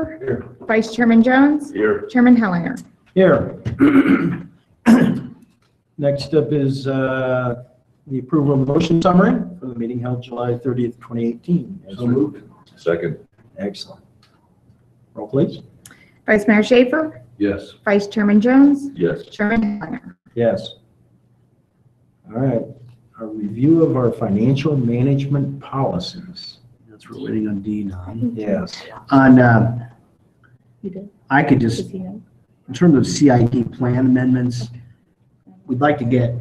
Schaefer, Here. Vice Chairman Jones, Here. Chairman Hellinger. Here. Next up is the approval of the motion summary for the meeting held July 30th, 2018. So moved. Second. Excellent. Roll, please. Vice Mayor Schaefer, Yes. Vice Chairman Jones, Yes. Chairman Hellinger. Yes. All right. A review of our financial management policies. That's what we're waiting on Dean on. Yes. On, You did? I could just, in terms of CIP plan amendments, we'd like to get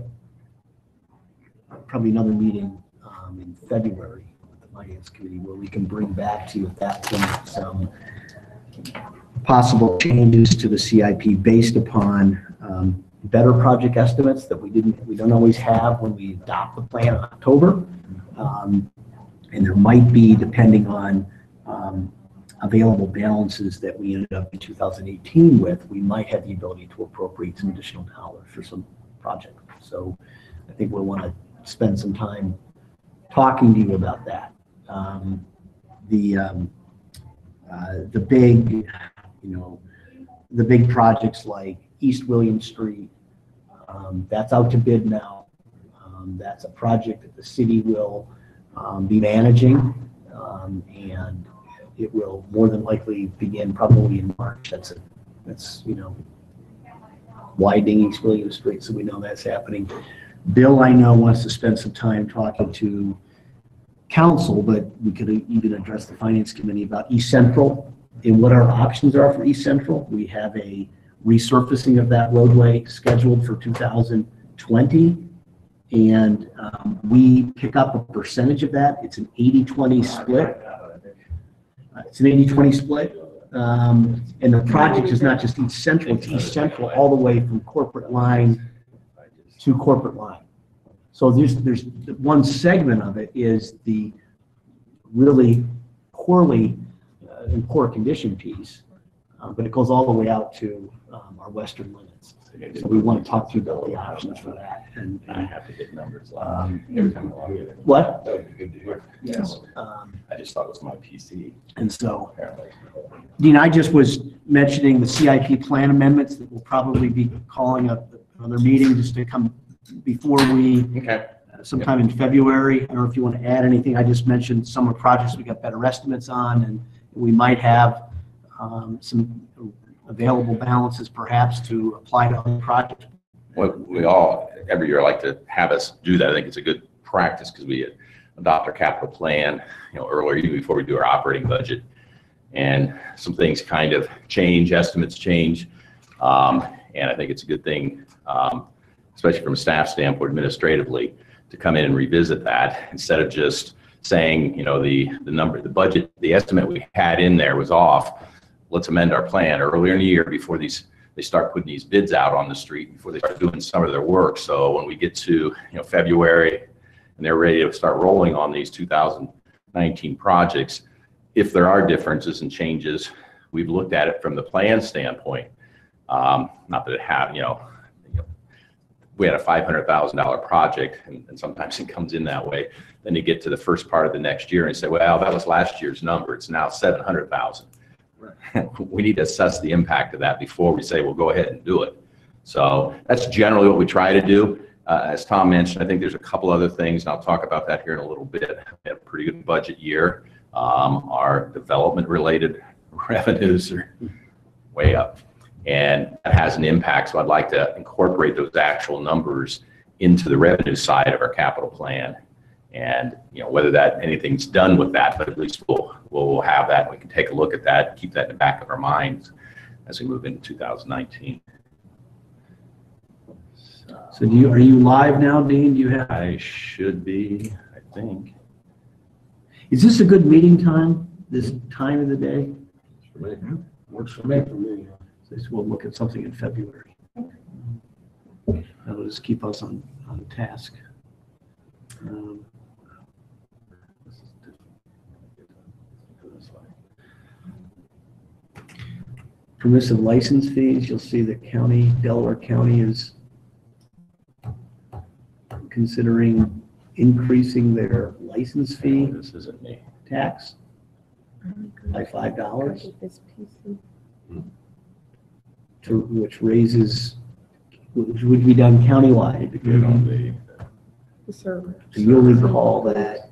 probably another meeting in February with the Finance Committee where we can bring back to you at that point some possible changes to the CIP based upon better project estimates that we don't always have when we adopt the plan in October. And there might be, depending on available balances that we ended up in 2018 with, we might have the ability to appropriate some additional dollars for some project. So I think we'll want to spend some time talking to you about that. The big, the big projects like East William Street, that's out to bid now. That's a project that the city will be managing, and it will more than likely begin probably in March. That's widening East William Street, so we know that's happening. Bill, I know, wants to spend some time talking to council, but we could even address the Finance Committee about East Central and what our options are for East Central. We have a resurfacing of that roadway scheduled for 2020, and we pick up a percentage of that. It's an 80-20 split. It's an 80-20 split. And the project is not just East Central, it's East Central all the way from corporate line to corporate line. So there's one segment of it is the really poorly in poor condition piece, but it goes all the way out to our western limits. So we want to talk to you about the options for that. And I have to get numbers every time I log in. what? That would be good to hear. Yes. I just thought it was my PC. And so, Apparently. Dean, I just was mentioning the CIP plan amendments that we'll probably be calling another meeting just to come before we, Okay. sometime in February. I don't know if you want to add anything. I just mentioned some of the projects we got better estimates on, and we might have some available balances perhaps to apply to other projects. Well, we all, every year, like to have us do that. I think it's a good practice because we adopt our capital plan, earlier, even before we do our operating budget. And some things kind of change, estimates change. And I think it's a good thing, especially from a staff standpoint, administratively, to come in and revisit that instead of just saying, the number, the budget, the estimate we had in there was off. Let's amend our plan earlier in the year before they start putting these bids out on the street, before they start doing some of their work. So when we get to February and they're ready to start rolling on these 2019 projects, if there are differences and changes, we've looked at it from the plan standpoint. Not that it had, we had a $500,000 project, and sometimes it comes in that way. Then you get to the first part of the next year and you say, well, that was last year's number. It's now 700,000. We need to assess the impact of that before we say, well, go ahead and do it. So that's generally what we try to do. As Tom mentioned, I think there's a couple other things, and I'll talk about that here in a little bit. We had a pretty good budget year. Our development-related revenues are way up, and that has an impact. So I'd like to incorporate those actual numbers into the revenue side of our capital plan. And whether that anything's done with that, but at least we'll have that. We can take a look at that and keep that in the back of our minds as we move into 2019. So are you live now, Dean? Do you have? I should be, I think. Is this a good meeting time? This time of the day? For me. Works for me. So we'll look at something in February. That'll just keep us on task. Permissive license fees, you'll see that Delaware County is considering increasing their license fee This isn't me. tax. by $5, This PC. which raises, which would be done countywide. Get on the, The server. So you'll recall that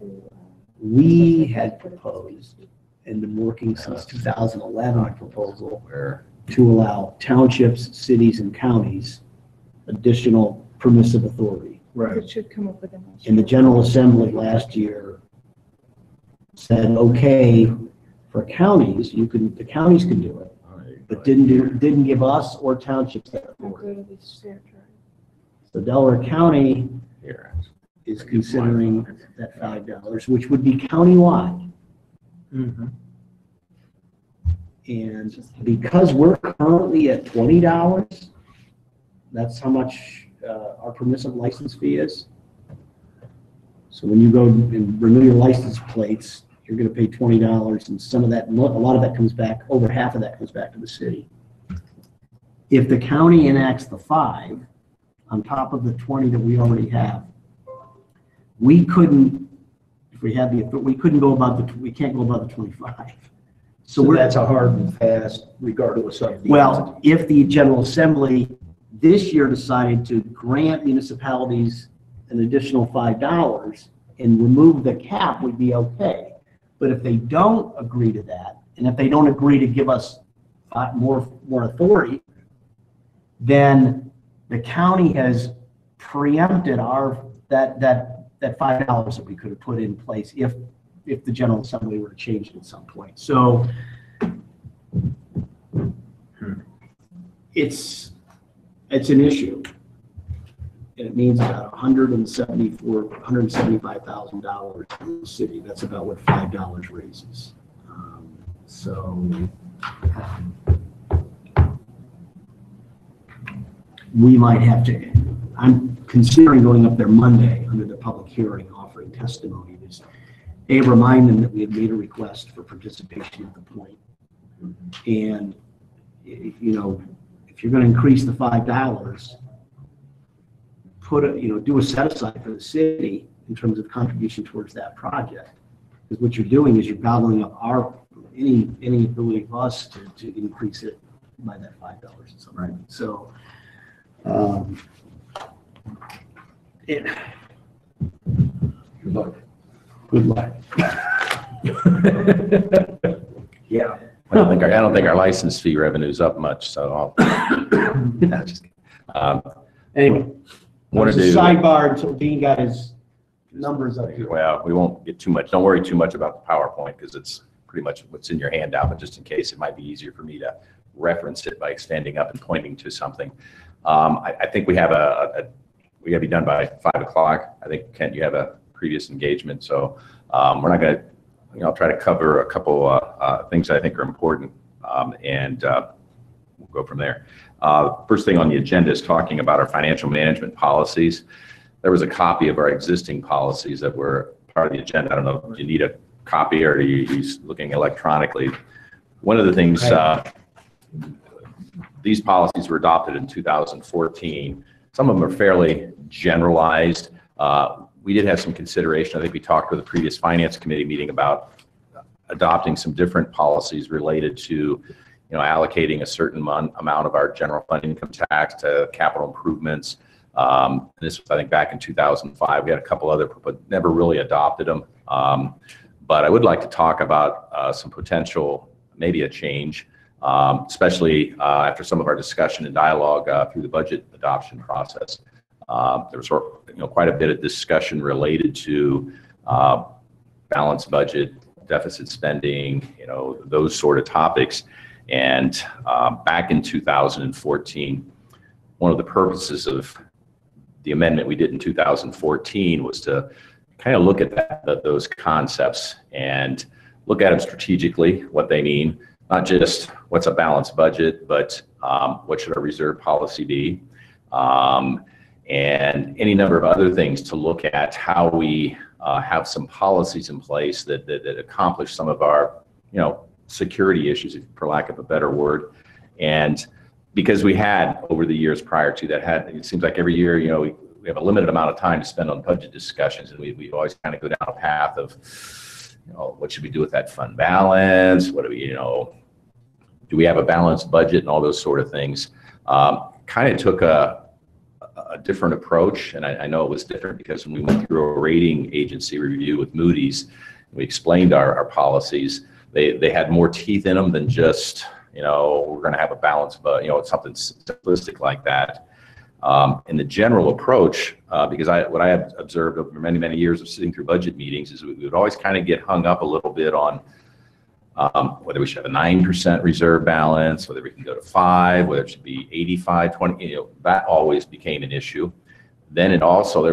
we had proposed and been working since 2011 a proposal Where, to allow townships, cities, and counties additional permissive authority. Right. It should come up with an. And the General Assembly last year said, okay, for counties, the counties can do it, but didn't give us or townships that authority. So Delaware County here, is considering that $5, which would be countywide. Mm-hmm. And because we're currently at $20, that's how much our permissive license fee is. So when you go and renew your license plates, you're going to pay $20, and some of that, a lot of that comes back, over half of that comes back to the city. If the county enacts the 5 on top of the 20 that we already have, we couldn't, if we had we couldn't go above we can't go above the 25. So that's a hard and fast regardless of the. Well, if the General Assembly this year decided to grant municipalities an additional $5 and remove the cap, we'd be okay. But if they don't agree to that, and if they don't agree to give us more authority, then the county has preempted that $5 that we could have put in place if the General Assembly were to change it at some point. So it's an issue. And it means about $175,000 in the city. That's about what $5 raises. We might have to, I'm considering going up there Monday under the public hearing, offering testimony. Remind them that we had made a request for participation at the point. And, if you're going to increase the $5, do a set aside for the city in terms of contribution towards that project. Because what you're doing is you're gobbling up any ability of us to increase it by that $5 or something. Right. So, good luck. good luck. Yeah. I don't think our license fee revenue's up much, so I'll, no, just kidding. Anyway, Want to there's do, a sidebar until Dean got his numbers up here. well, we won't get too much, don't worry too much about the PowerPoint because it's pretty much what's in your handout, but just in case, it might be easier for me to reference it by standing up and pointing to something. I think we have we got to be done by 5 o'clock. I think, Kent, you have a previous engagement, so we're not going to, I'll try to cover a couple things that I think are important, and we'll go from there. First thing on the agenda is talking about our financial management policies. There was a copy of our existing policies that were part of the agenda. I don't know if you need a copy or are you looking electronically. One of the things, these policies were adopted in 2014. Some of them are fairly generalized. We did have some consideration. I think we talked with the previous finance committee meeting about adopting some different policies related to, allocating a certain amount of our general fund income tax to capital improvements. This was, I think, back in 2005. We had a couple other, but never really adopted them. But I would like to talk about some potential, maybe a change, especially after some of our discussion and dialogue through the budget adoption process. There was quite a bit of discussion related to balanced budget, deficit spending, those sort of topics. And back in 2014, one of the purposes of the amendment we did in 2014 was to kind of look at those concepts and look at them strategically, what they mean, not just what's a balanced budget, but what should our reserve policy be, and any number of other things to look at how we have some policies in place that accomplish some of our, security issues, for lack of a better word. And because we had, over the years prior to that, it seems like every year, we have a limited amount of time to spend on budget discussions, and we always kind of go down a path of, what should we do with that fund balance? What do we, do we have a balanced budget and all those sort of things? Kind of took a different approach, and I know it was different because when we went through a rating agency review with Moody's, we explained our policies. They had more teeth in them than just, we're going to have a balanced, but something simplistic like that. And the general approach, because what I have observed over many years of sitting through budget meetings is we would always kind of get hung up a little bit on whether we should have a 9% reserve balance, whether we can go to 5, whether it should be 85, 20, that always became an issue. Then there's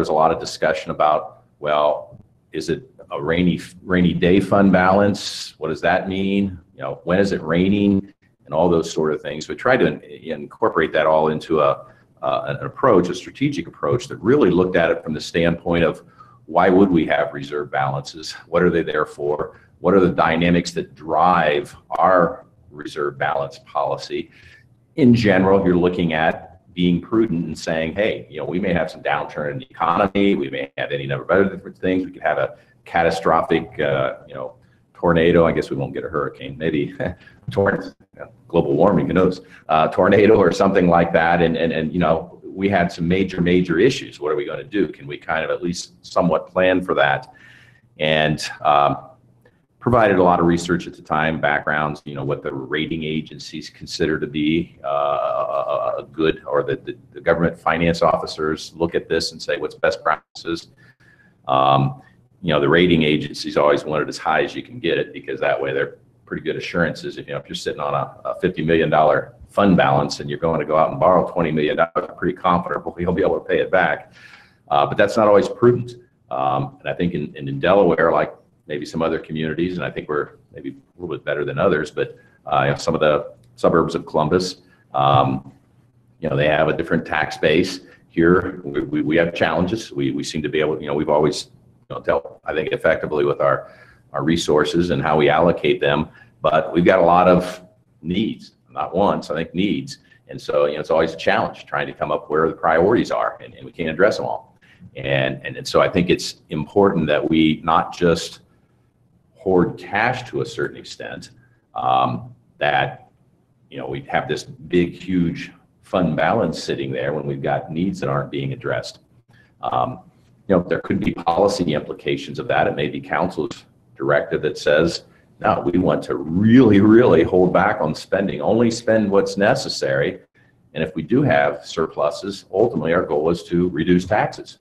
a lot of discussion about, well, is it a rainy day fund balance? What does that mean? When is it raining? And all those sort of things. We tried to incorporate that all into an approach, a strategic approach that really looked at it from the standpoint of why would we have reserve balances? What are they there for? What are the dynamics that drive our reserve balance policy? In general, you're looking at being prudent and saying, hey, we may have some downturn in the economy. We may have any number of other different things. We could have a catastrophic, tornado. I guess we won't get a hurricane. Maybe global warming, who knows? Tornado or something like that. And we had some major issues. What are we going to do? Can we kind of at least somewhat plan for that? And provided a lot of research at the time, backgrounds, what the rating agencies consider to be a good, or the government finance officers look at this and say, what's best practices? The rating agencies always want it as high as you can get it, because that way they're pretty good assurances. If you're sitting on a $50 million fund balance and you're going to go out and borrow $20 million, you're pretty confident you'll be able to pay it back. But that's not always prudent. And I think in Delaware, like maybe some other communities, and I think we're maybe a little bit better than others, but some of the suburbs of Columbus, they have a different tax base. Here, we have challenges. We seem to be able, we've always dealt, I think, effectively with our resources and how we allocate them, but we've got a lot of needs, not wants, I think needs. And so, it's always a challenge trying to come up where the priorities are, and we can't address them all. And so I think it's important that we not just hoard cash to a certain extent, that, we have this big, huge fund balance sitting there when we've got needs that aren't being addressed. There could be policy implications of that. It may be council's directive that says, no, we want to really hold back on spending, only spend what's necessary. And if we do have surpluses, ultimately our goal is to reduce taxes.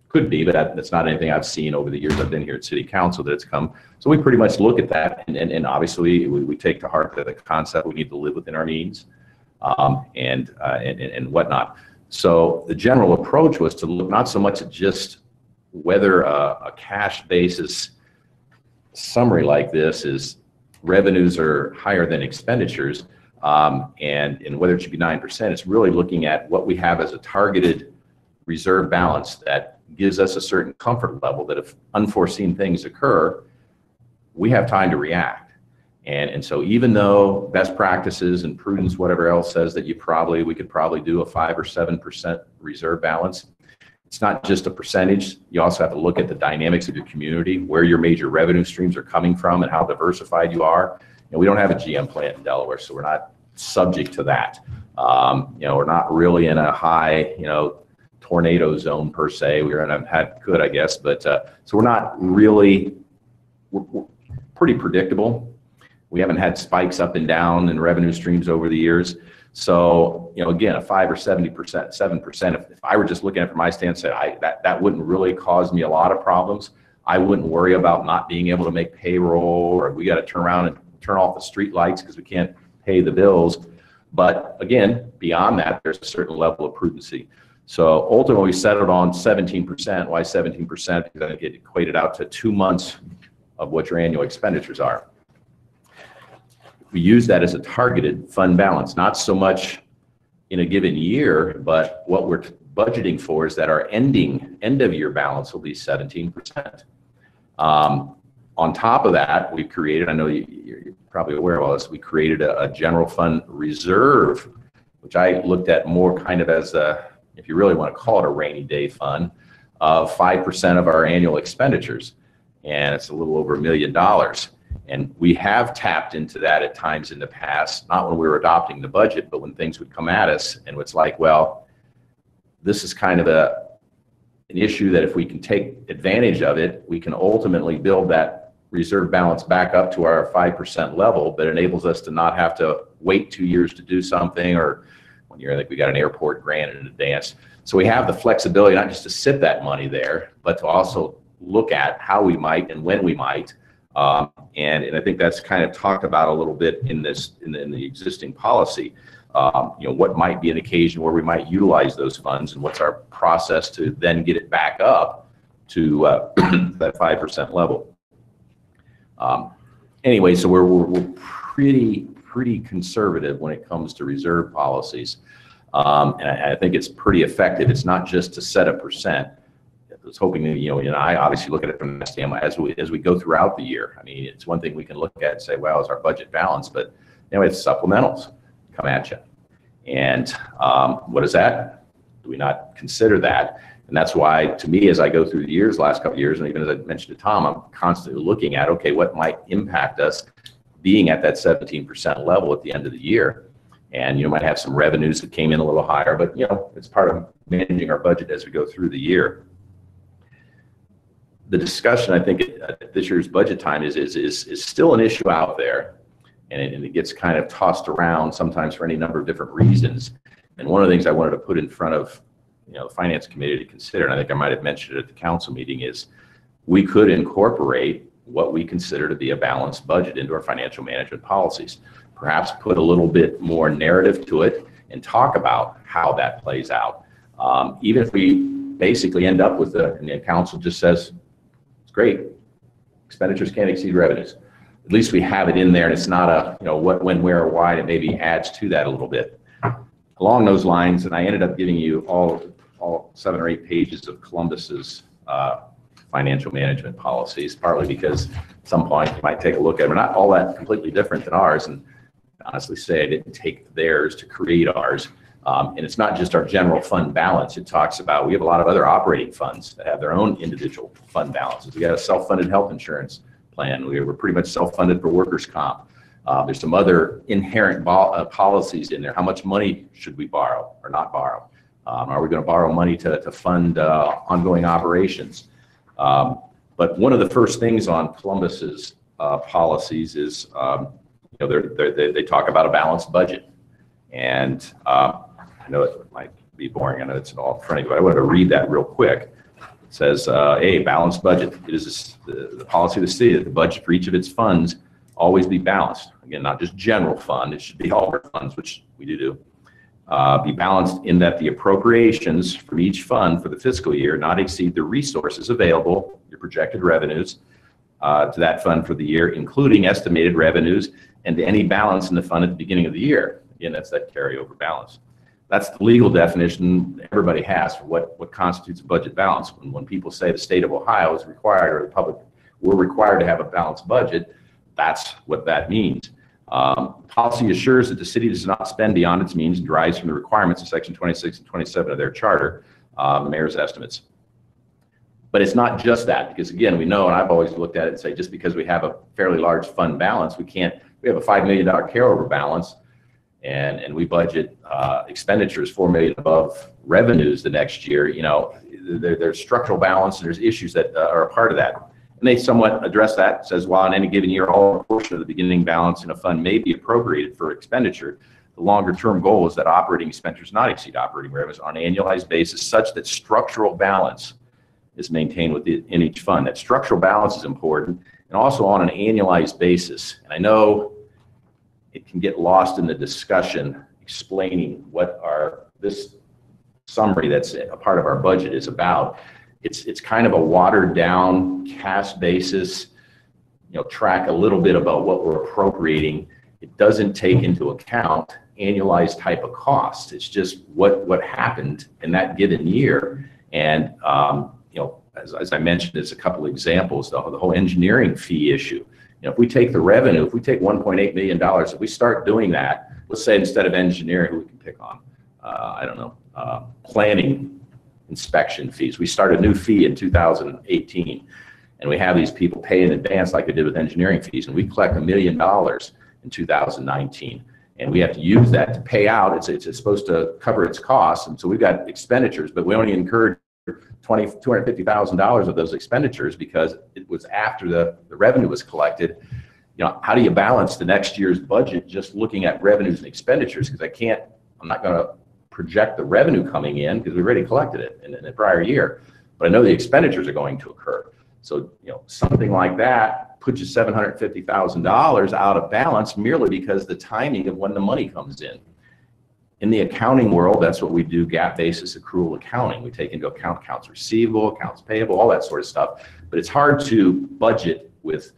Could be, but that's not anything I've seen over the years I've been here at City Council that it's come. So we pretty much look at that, and obviously we take to heart the concept we need to live within our means, and whatnot. So the general approach was to look not so much at just whether a cash basis summary like this is revenues are higher than expenditures, and whether it should be 9%. It's really looking at what we have as a targeted reserve balance that gives us a certain comfort level that if unforeseen things occur, we have time to react. And so even though best practices and prudence, whatever else, says that we could probably do a 5 or 7% reserve balance, it's not just a percentage. You also have to look at the dynamics of your community, where your major revenue streams are coming from and how diversified you are. We don't have a GM plant in Delaware, so we're not subject to that. We're not really in a high, tornado zone per se. We're in good, I guess, but so we're not really, we're pretty predictable. We haven't had spikes up and down in revenue streams over the years. So, again, a 5 or 7%, if I were just looking at it from my stance, that wouldn't really cause me a lot of problems. I wouldn't worry about not being able to make payroll, or we got to turn around and turn off the street lights because we can't pay the bills. But again, beyond that, there's a certain level of prudency. So ultimately, we settled on 17%. Why 17%? Because I think it equated out to 2 months of what your annual expenditures are. We use that as a targeted fund balance, not so much in a given year, but what we're budgeting for is that our end of year balance will be 17%. On top of that, we've created, I know you're probably aware of all this, we created a general fund reserve, which I looked at more kind of as if you really want to call it a rainy day fund, of 5% of our annual expenditures. and it's a little over $1 million. And we have tapped into that at times in the past, not when we were adopting the budget, but when things would come at us and it's like, well, this is kind of an issue that if we can take advantage of it, we can ultimately build that reserve balance back up to our 5% level, but enables us to not have to wait 2 years to do something, or 1 year, I think we got an airport grant in advance. So we have the flexibility not just to sit that money there, but to also look at how we might and when we might. And I think that's kind of talked about a little bit in the existing policy. What might be an occasion where we might utilize those funds, and what's our process to then get it back up to that 5% level. Anyway, so we're pretty conservative when it comes to reserve policies, and I think it's pretty effective. It's not just to set a percent. I was hoping that, I obviously look at it from that standpoint as we go throughout the year. I mean, it's one thing we can look at and say, well, is our budget balanced? But it's supplementals come at you. And what is that? Do we not consider that? And that's why, to me, as I go through the years, last couple of years, and even as I mentioned to Tom, I'm constantly looking at, okay, what might impact us being at that 17% level at the end of the year? And you might have some revenues that came in a little higher, but it's part of managing our budget as we go through the year. The discussion, I think, at this year's budget time is still an issue out there, and it gets kind of tossed around sometimes for any number of different reasons. And one of the things I wanted to put in front of the Finance Committee to consider, and I think I might have mentioned it at the council meeting, is we could incorporate what we consider to be a balanced budget into our financial management policies. Perhaps put a little bit more narrative to it and talk about how that plays out. Even if we basically end up with and the council just says, it's great, expenditures can't exceed revenues. At least we have it in there, and it's not a, what, when, where, or why, and it maybe adds to that a little bit. Along those lines, and I ended up giving you all 7 or 8 pages of Columbus's financial management policies, partly because at some point you might take a look at them. They're not all that completely different than ours, and honestly say I didn't take theirs to create ours. And it's not just our general fund balance. It talks about, we have a lot of other operating funds that have their own individual fund balances. We got a self-funded health insurance plan. We're pretty much self-funded for workers' comp. There's some other inherent policies in there. How much money should we borrow or not borrow? Are we going to borrow money to fund ongoing operations? But one of the first things on Columbus's policies is, they talk about a balanced budget. And I know it might be boring. I know it's all in front of you, but I wanted to read that real quick. It says, a balanced budget. It is the policy of the city that the budget for each of its funds always be balanced. Again, not just general fund. It should be all our funds, which we do. Be balanced in that the appropriations from each fund for the fiscal year not exceed the resources available, your projected revenues, to that fund for the year, including estimated revenues and any balance in the fund at the beginning of the year. Again, that's that carryover balance. That's the legal definition everybody has for what constitutes a budget balance. When people say the state of Ohio is required, or the public, we're required to have a balanced budget, that's what that means. Policy assures that the city does not spend beyond its means and derives from the requirements of section 26 and 27 of their charter, the mayor's estimates. But it's not just that, because again, we know, and I've always looked at it and say, just because we have a fairly large fund balance, we have a $5 million carryover balance, and we budget expenditures $4 million above revenues the next year. There's structural balance, and there's issues that are a part of that. And they somewhat address that. It says, while in any given year, all or portion of the beginning balance in a fund may be appropriated for expenditure, the longer-term goal is that operating expenditures not exceed operating revenues on an annualized basis, such that structural balance is maintained within each fund. That structural balance is important, and also on an annualized basis. And I know it can get lost in the discussion explaining what this summary that's a part of our budget is about. It's kind of a watered down cash basis, track a little bit about what we're appropriating. It doesn't take into account annualized type of costs. It's just what happened in that given year. And as I mentioned, there's a couple of examples, the whole engineering fee issue. If we take the revenue, if we take $1.8 million, if we start doing that, let's say instead of engineering, who we can pick on, planning inspection fees. We start a new fee in 2018. and we have these people pay in advance like they did with engineering fees, and we collect $1 million in 2019. And we have to use that to pay out. It's supposed to cover its costs, and so we've got expenditures, but we only incurred $250,000 of those expenditures because it was after the revenue was collected. How do you balance the next year's budget just looking at revenues and expenditures? Because I'm not going to project the revenue coming in because we already collected it in the prior year, but I know the expenditures are going to occur. So, something like that puts you $750,000 out of balance merely because the timing of when the money comes in. In the accounting world, that's what we do, GAAP basis accrual accounting. We take into account accounts receivable, accounts payable, all that sort of stuff. But it's hard to budget with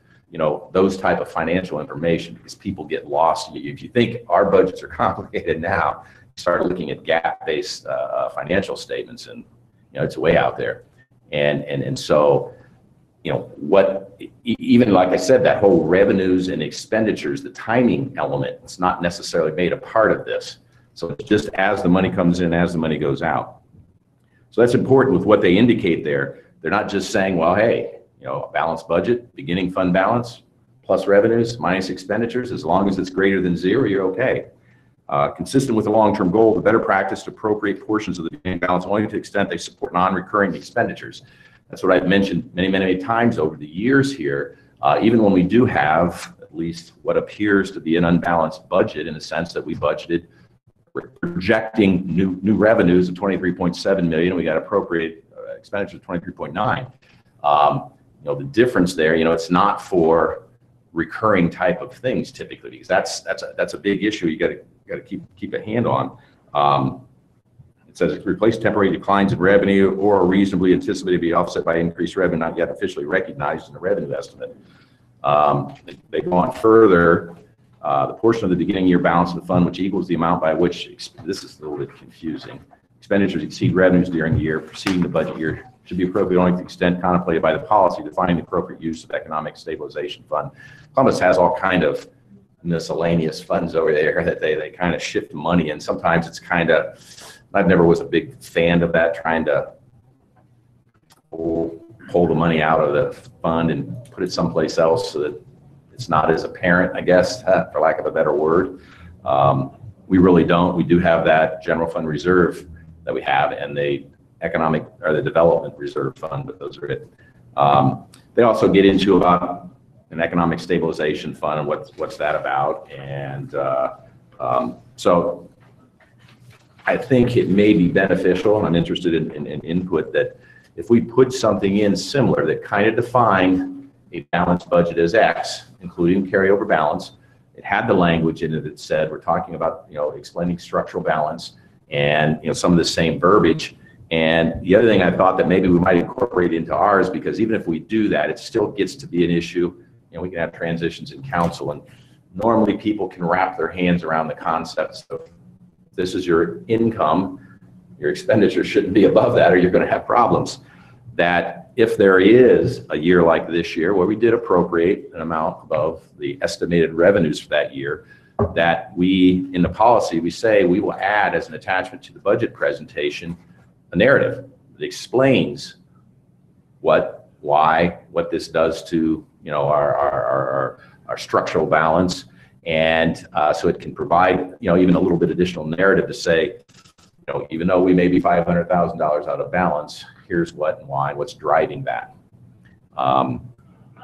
those type of financial information because people get lost. If you think our budgets are complicated now, start looking at GAAP-based financial statements, and it's way out there. And so even like I said, that whole revenues and expenditures, the timing element, it's not necessarily made a part of this. So it's just as the money comes in, as the money goes out. So that's important with what they indicate there. They're not just saying, well, hey, a balanced budget, beginning fund balance, plus revenues, minus expenditures, as long as it's greater than zero, you're okay. Consistent with the long-term goal, the better practice to appropriate portions of the beginning balance only to the extent they support non-recurring expenditures. That's what I've mentioned many, many times over the years here. Even when we do have at least what appears to be an unbalanced budget, in the sense that we budgeted projecting new revenues of 23.7 million, we got appropriate expenditures of 23.9. The difference there, it's not for recurring type of things typically, because that's a big issue. You got to keep a hand on. It says it replace temporary declines in revenue or reasonably anticipated to be offset by increased revenue not yet officially recognized in the revenue estimate. They go on further. The portion of the beginning year balance of the fund which equals the amount by which, this is a little bit confusing, expenditures exceed revenues during the year preceding the budget year should be appropriate only to the extent contemplated by the policy defining the appropriate use of economic stabilization fund. Columbus has all kind of miscellaneous funds over there that they kind of shift money, and sometimes it's kind of, I never was a big fan of that, trying to pull the money out of the fund and put it someplace else so that it's not as apparent, I guess, for lack of a better word. We really don't. We do have that general fund reserve that we have, and the development reserve fund, but those are it. They also get into about an economic stabilization fund and what's that about. And so I think it may be beneficial, and I'm interested in input, that if we put something in similar that kind of defined a balanced budget as X, including carryover balance, it had the language in it that said we're talking about explaining structural balance and some of the same verbiage. And the other thing I thought that maybe we might incorporate into ours, because even if we do that, it still gets to be an issue. We can have transitions in council, and normally people can wrap their hands around the concepts of this is your income, your expenditure shouldn't be above that or you're going to have problems. That if there is a year like this year where we did appropriate an amount above the estimated revenues for that year, that we, in the policy, we say we will add as an attachment to the budget presentation a narrative that explains what this does to our structural balance, and so it can provide even a little bit additional narrative to say, even though we may be $500,000 out of balance, here's what and why, what's driving that. And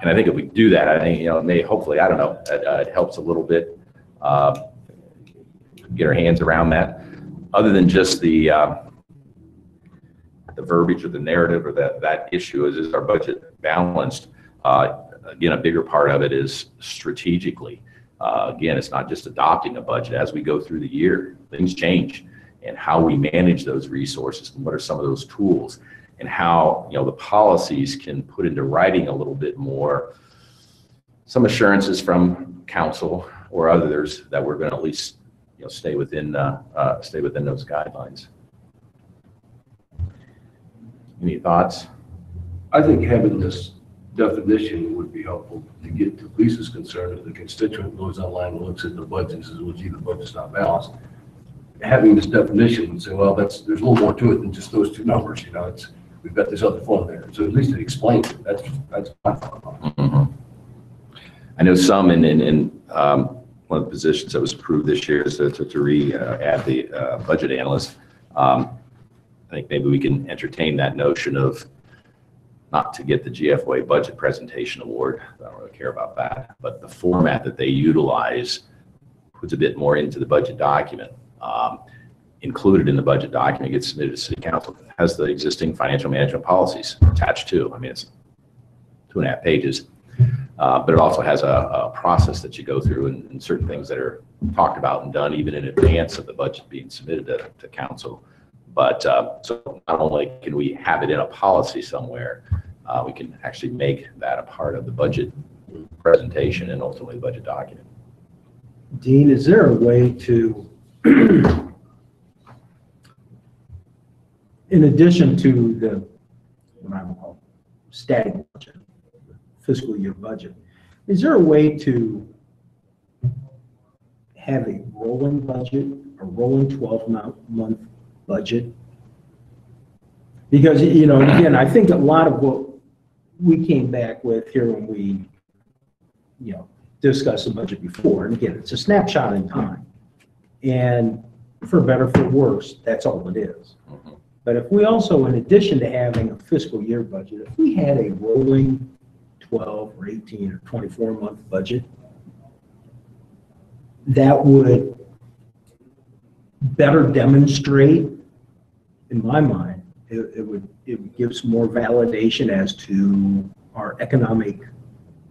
I think if we do that, I think it may, hopefully, I don't know, it helps a little bit get our hands around that. Other than just the verbiage or the narrative or that issue is our budget balanced? Again, a bigger part of it is strategically. Again, it's not just adopting a budget. As we go through the year, things change, and how we manage those resources and what are some of those tools, and how the policies can put into writing a little bit more, some assurances from council or others that we're going to at least stay within those guidelines. Any thoughts? I think having this definition would be helpful to get to Lisa's concern. If the constituent goes online and looks at the budget and says, well, gee, the budget's not balanced, having this definition would say, well, there's a little more to it than just those two numbers. we've got this other fund there. So at least it explains it. That's my thought. Mhm. I know some in one of the positions that was approved this year is to add the budget analyst. I think maybe we can entertain that notion of not to get the GFOA budget presentation award. I don't really care about that, but the format that they utilize puts a bit more into the budget document. Included in the budget document gets submitted to City Council, has the existing financial management policies attached to. I mean, it's 2.5 pages. But it also has a process that you go through and certain things that are talked about and done even in advance of the budget being submitted to council. But so not only can we have it in a policy somewhere, we can actually make that a part of the budget presentation and ultimately the budget document. Dean, is there a way to, in addition to the, what I would call static budget, fiscal year budget, is there a way to have a rolling budget, a rolling 12-month budget? Because, you know, again, I think a lot of what we came back with here when we, you know, discussed the budget before, and again, it's a snapshot in time. And for better, for worse, that's all it is. Mhm. But if we also, in addition to having a fiscal year budget, if we had a rolling 12 or 18 or 24-month budget, that would better demonstrate, in my mind, it would give some more validation as to our economic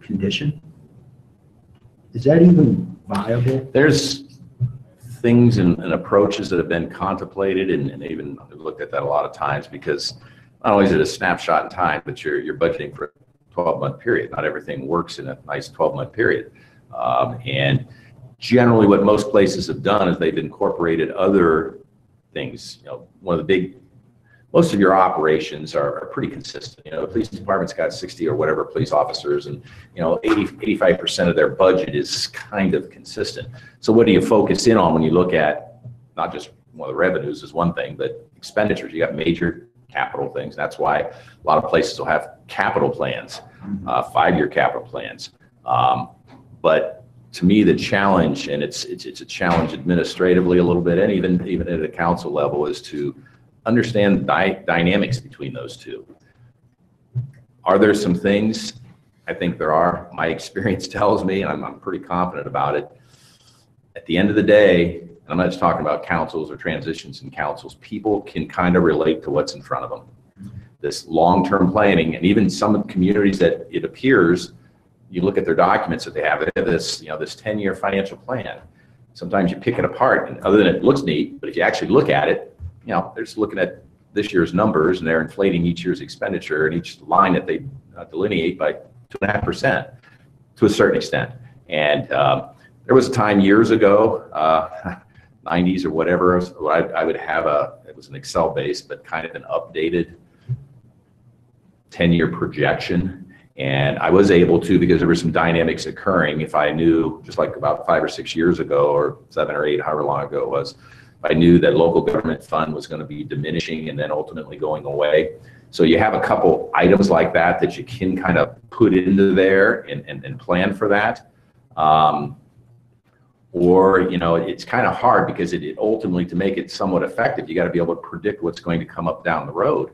condition. Is that even viable? There's things and approaches that have been contemplated and even I've looked at that a lot of times because not only is it a snapshot in time, but you're budgeting for a 12-month period. Not everything works in a nice 12-month period. And generally what most places have done is they've incorporated other things. You know, most of your operations are pretty consistent. You know, the police department's got 60 or whatever police officers and, you know, 85% of their budget is kind of consistent. So what do you focus in on when you look at not just one of the revenues is one thing, but expenditures? You got major capital things. That's why a lot of places will have capital plans, 5-year capital plans. But to me, the challenge, and it's a challenge administratively a little bit, and even at a council level, is to understand the dynamics between those two. Are there some things? I think there are. My experience tells me, and I'm pretty confident about it. At the end of the day, I'm not just talking about councils or transitions in councils, people can kind of relate to what's in front of them. This long-term planning, and even some of the communities that it appears, you look at their documents that they have this, you know, this 10-year financial plan. Sometimes you pick it apart, and other than it looks neat, but if you actually look at it, you know, they're just looking at this year's numbers and they're inflating each year's expenditure and each line that they delineate by 2.5% to a certain extent. And there was a time years ago, 90s or whatever, I would have it was an Excel based, but kind of an updated 10-year projection. And I was able to, because there were some dynamics occurring, if I knew, just like about 5 or 6 years ago, or 7 or 8, however long ago it was, I knew that local government fund was going to be diminishing and then ultimately going away. So you have a couple items like that you can kind of put into there and plan for that. Or, you know, it's kind of hard because it ultimately, to make it somewhat effective, you got to be able to predict what's going to come up down the road.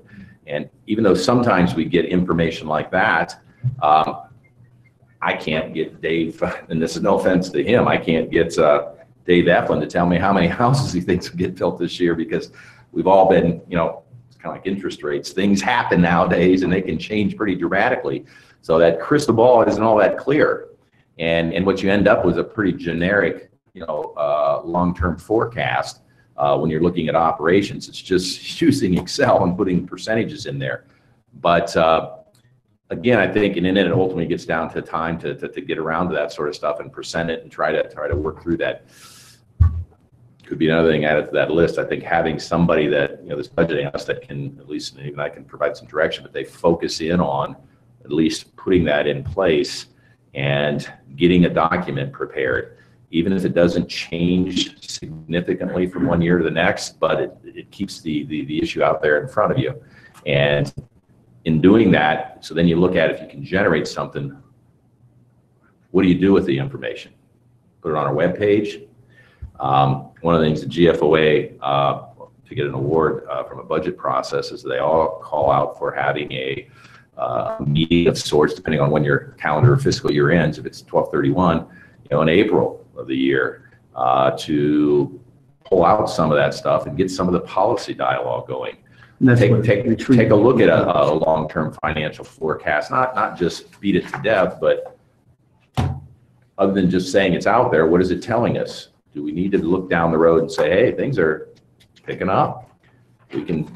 And even though sometimes we get information like that, I can't get Dave, and this is no offense to him, I can't get Dave Eflin to tell me how many houses he thinks will get built this year, because we've all been, you know, it's kind of like interest rates. Things happen nowadays and they can change pretty dramatically. So that crystal ball isn't all that clear. And what you end up with is a pretty generic, you know, long-term forecast. When you're looking at operations, it's just using Excel and putting percentages in there. But again, I think, and then it ultimately gets down to time to get around to that sort of stuff and present it and try to work through that. Could be another thing added to that list. I think having somebody that, you know, this budget analyst that can, at least, and even I can provide some direction, but they focus in on at least putting that in place and getting a document prepared, even if it doesn't change significantly from one year to the next, but it keeps the issue out there in front of you. And in doing that, so then you look at if you can generate something, what do you do with the information? Put it on our webpage. One of the things the GFOA, to get an award from a budget process, is they all call out for having a meeting of sorts, depending on when your calendar or fiscal year ends. If it's 12/31, in April of the year, to pull out some of that stuff and get some of the policy dialogue going. And that's Take what retreat- a look at a long-term financial forecast, not just beat it to death, but other than just saying it's out there, what is it telling us? Do we need to look down the road and say, hey, things are picking up? We can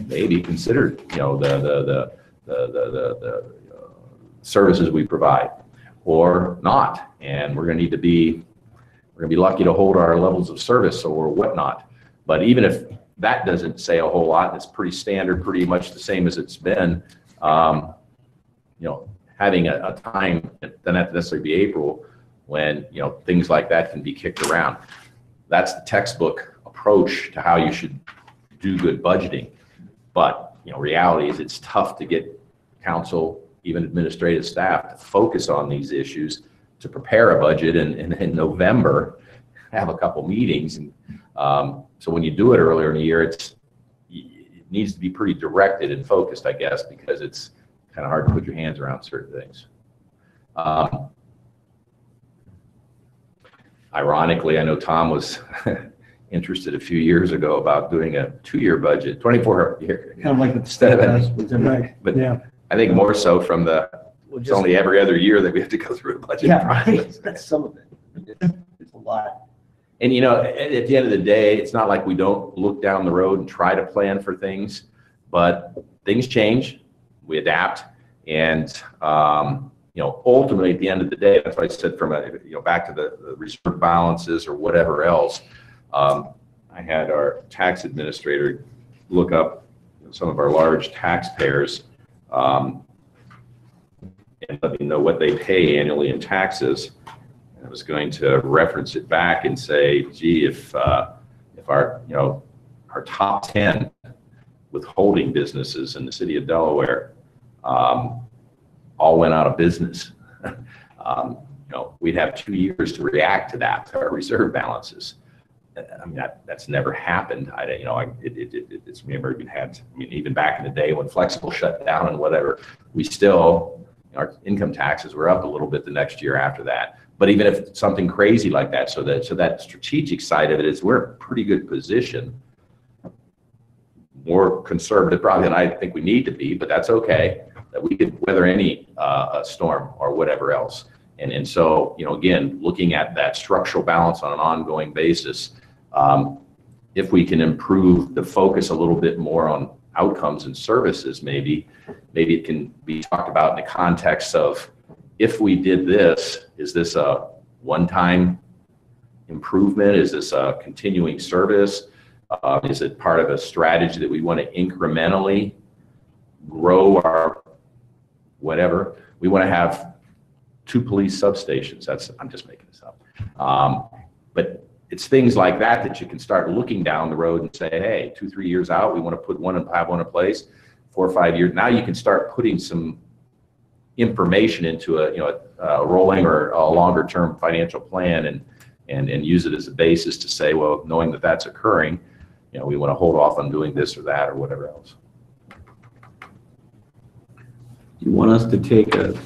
maybe consider, the services we provide, or not. And we're going to be lucky to hold our levels of service or whatnot. But even if that doesn't say a whole lot, it's pretty standard, pretty much the same as it's been, having a time, it doesn't have to necessarily be April, when things like that can be kicked around. That's the textbook approach to how you should do good budgeting. But reality is it's tough to get council, even administrative staff, to focus on these issues, to prepare a budget and in November have a couple meetings. And so when you do it earlier in the year, it needs to be pretty directed and focused, I guess, because it's kind of hard to put your hands around certain things. Ironically, I know Tom was interested a few years ago about doing a 2-year budget, 24-year. Kind of like the Instead of does, any- right? But Yeah. I think more so from Well, it's only every other year that we have to go through a budget Yeah, process. right. That's some of it. It's a lot. And at the end of the day, it's not like we don't look down the road and try to plan for things, but things change, we adapt, and ultimately at the end of the day, that's why I said from back to the reserve balances or whatever else. I had our tax administrator look up some of our large taxpayers and let me know what they pay annually in taxes. I was going to reference it back and say, gee, if our top 10 withholding businesses in the city of Delaware all went out of business, we'd have 2 years to react to that, to our reserve balances. I mean, that's never happened. It's never even had. I mean, even back in the day when Flexible shut down and whatever, we still, our income taxes were up a little bit the next year after that. But even if something crazy like that, so that strategic side of it is we're in a pretty good position, more conservative probably than I think we need to be, but that's okay, that we could weather any storm or whatever else. And so, again, looking at that structural balance on an ongoing basis, if we can improve the focus a little bit more on outcomes and services, maybe it can be talked about in the context of, if we did this, is this a one-time improvement? Is this a continuing service? Is it part of a strategy that we want to incrementally grow our whatever? We want to have 2 police substations. I'm just making this up. But it's things like that you can start looking down the road and say, hey, 2-3 years out, we want to put one and have one in place. 4 or 5 years. Now you can start putting some information into a rolling or a longer term financial plan and use it as a basis to say, well, knowing that that's occurring, we want to hold off on doing this or that or whatever else. Do you want us to take an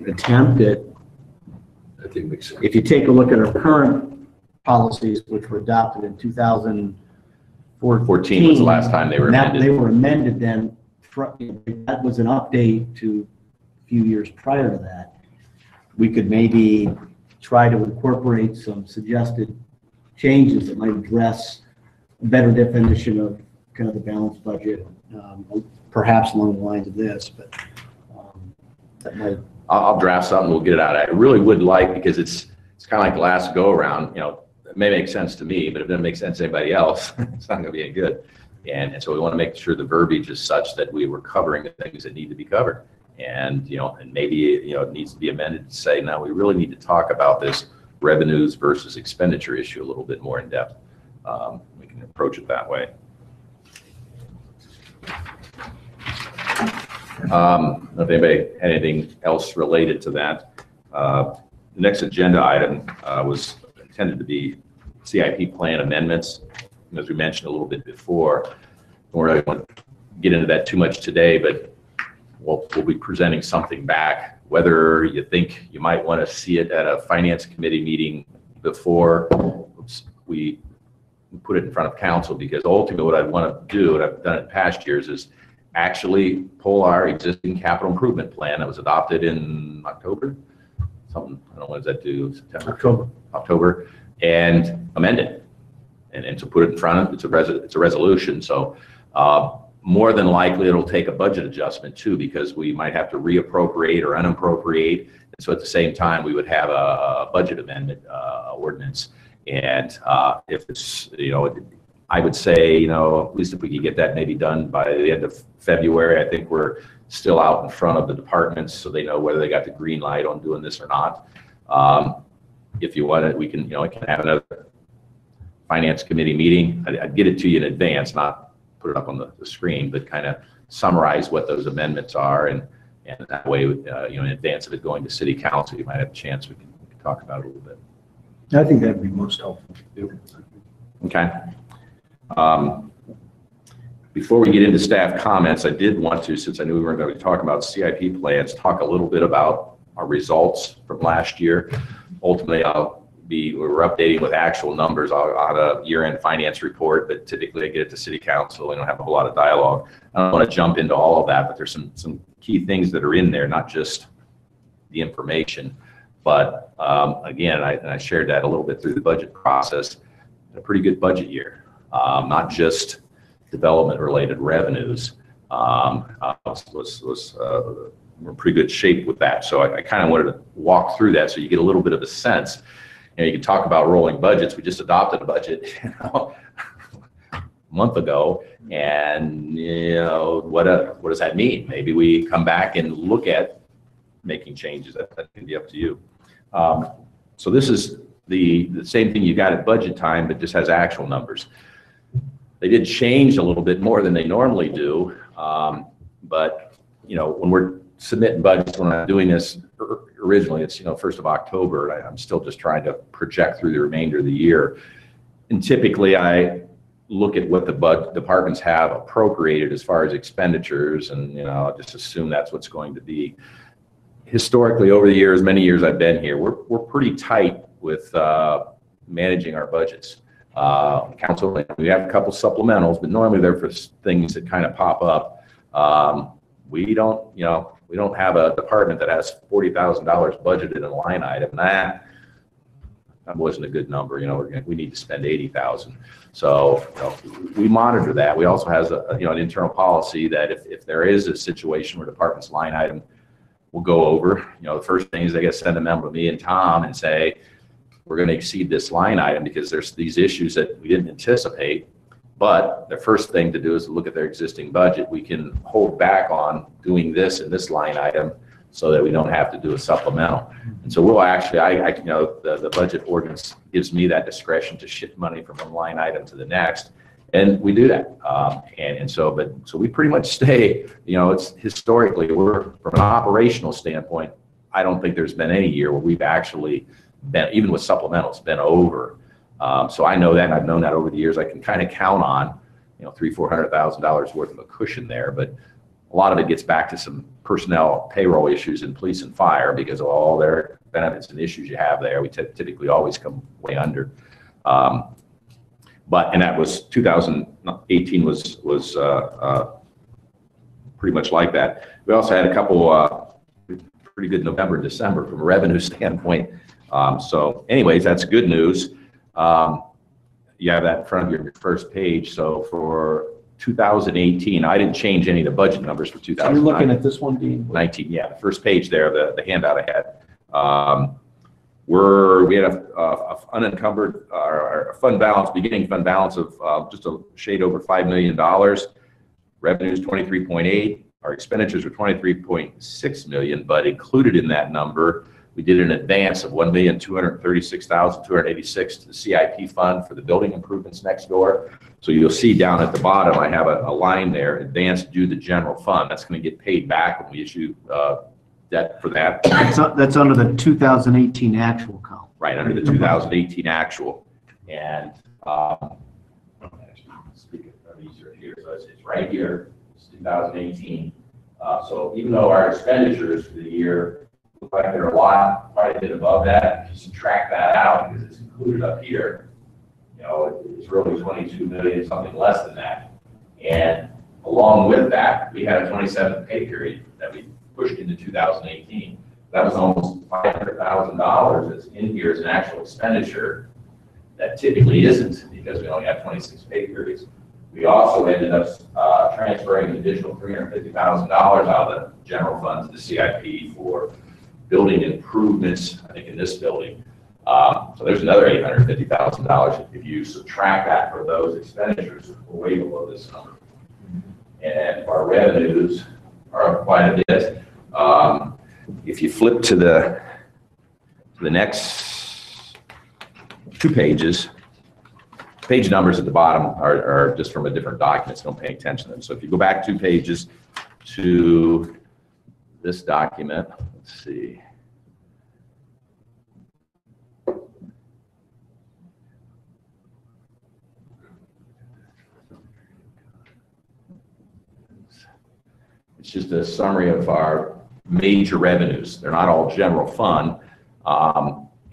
attempt at, I think makes sense. if you take a look at our current policies, which were adopted in 2014. 14 was the last time they were amended. They were amended then. That was an update to a few years prior to that. We could maybe try to incorporate some suggested changes that might address a better definition of kind of the balanced budget, perhaps along the lines of this, but that might. I'll draft something, we'll get it out. I really would like, because it's kind of like the last go around, it may make sense to me, but if it doesn't make sense to anybody else, it's not going to be any good. And so we want to make sure the verbiage is such that we were covering the things that need to be covered. And, and maybe, it needs to be amended to say, now we really need to talk about this revenues versus expenditure issue a little bit more in depth. We can approach it that way. If anybody had anything else related to that. The next agenda item was intended to be CIP plan amendments. As we mentioned a little bit before, don't really want to get into that too much today, but we'll be presenting something back. Whether you think you might want to see it at a finance committee meeting before we put it in front of council, because ultimately what I want to do, and I've done it in past years, is actually pull our existing capital improvement plan that was adopted in October, something, I don't know, when does that do, September? October, and amend it, and to put it in front of, it's a resolution, so more than likely it'll take a budget adjustment too, because we might have to reappropriate or unappropriate, and so at the same time we would have a budget amendment ordinance, and if it's, I would say, at least if we could get that maybe done by the end of February. I think we're still out in front of the departments, so they know whether they got the green light on doing this or not. If you want it, we can, I can have another finance committee meeting. I'd get it to you in advance, not put it up on the screen, but kind of summarize what those amendments are, and that way, in advance of it going to city council, you might have a chance we can talk about it a little bit. I think that'd be most helpful. Okay. Before we get into staff comments, I did want to, since I knew we were going to be talking about CIP plans, talk a little bit about our results from last year. Ultimately, we're updating with actual numbers on a year-end finance report, but typically I get it to city council. We don't have a whole lot of dialogue. I don't want to jump into all of that, but there's some key things that are in there, not just the information, but again, I shared that a little bit through the budget process. A pretty good budget year, not just development-related revenues. We're in pretty good shape with that. So I kind of wanted to walk through that so you get a little bit of a sense. You can talk about rolling budgets. We just adopted a budget a month ago, and what does that mean? Maybe we come back and look at making changes. That can be up to you. So this is the same thing you got at budget time, but just has actual numbers. They did change a little bit more than they normally do, but when we're submitting budgets, when I'm doing this originally, it's 1st of October, and I'm still just trying to project through the remainder of the year. And typically, I look at what the departments have appropriated as far as expenditures, and I'll just assume that's what's going to be. Historically, over the years, many years I've been here, we're pretty tight with managing our budgets. Council, we have a couple supplementals, but normally they're for things that kind of pop up. We don't have a department that has $40,000 budgeted in a line item. That wasn't a good number. We need to spend $80,000. So we monitor that. We also have an internal policy that if there is a situation where department's line item will go over, the first thing is they got to send a memo to me and Tom and say, we're going to exceed this line item because there's these issues that we didn't anticipate. But the first thing to do is to look at their existing budget. We can hold back on doing this in this line item so that we don't have to do a supplemental. And so we'll actually, the budget ordinance gives me that discretion to shift money from one line item to the next. And we do that. So we pretty much stay, it's historically, from an operational standpoint, I don't think there's been any year where we've actually been, even with supplementals, been over. So I know that, and I've known that over the years. I can kind of count on, $300,000-$400,000 worth of a cushion there, but a lot of it gets back to some personnel payroll issues in police and fire because of all their benefits and issues you have there. We typically always come way under. And that was 2018 was pretty much like that. We also had a couple pretty good November and December from a revenue standpoint. So anyways, that's good news. You have that in front of your first page. So for 2018, I didn't change any of the budget numbers for 2019. You're looking at this one, Dean? 19, yeah, the first page there, the handout I had. We had a unencumbered, our fund balance, beginning fund balance of just a shade over $5 million. Revenues 23.8. Our expenditures were 23.6 million, but included in that number We did an advance of $1,236,286 to the CIP fund for the building improvements next door. So you'll see down at the bottom, I have a line there, advance due the general fund. That's going to get paid back when we issue debt for that. That's under the 2018 actual count. Right, under the 2018 actual. And speak of easier here, so it's right here, it's 2018. So even though our expenditures for the year look like they're quite a bit above that, if you subtract that out, because it's included up here, you know, it's really 22 million, something less than that. And along with that, we had a 27th pay period that we pushed into 2018. That was almost $500,000 that's in here as an actual expenditure that typically isn't, because we only have 26 pay periods. We also ended up transferring an additional $350,000 out of the general fund to the CIP for building improvements, I think in this building. So there's another $850,000. If you subtract that for those expenditures, we're way below this number. And our revenues are up quite a bit. If you flip to the next 2 pages, page numbers at the bottom are just from a different document, so don't pay attention to them. So if you go back 2 pages to this document, let's see. It's just a summary of our major revenues. They're not all general fund,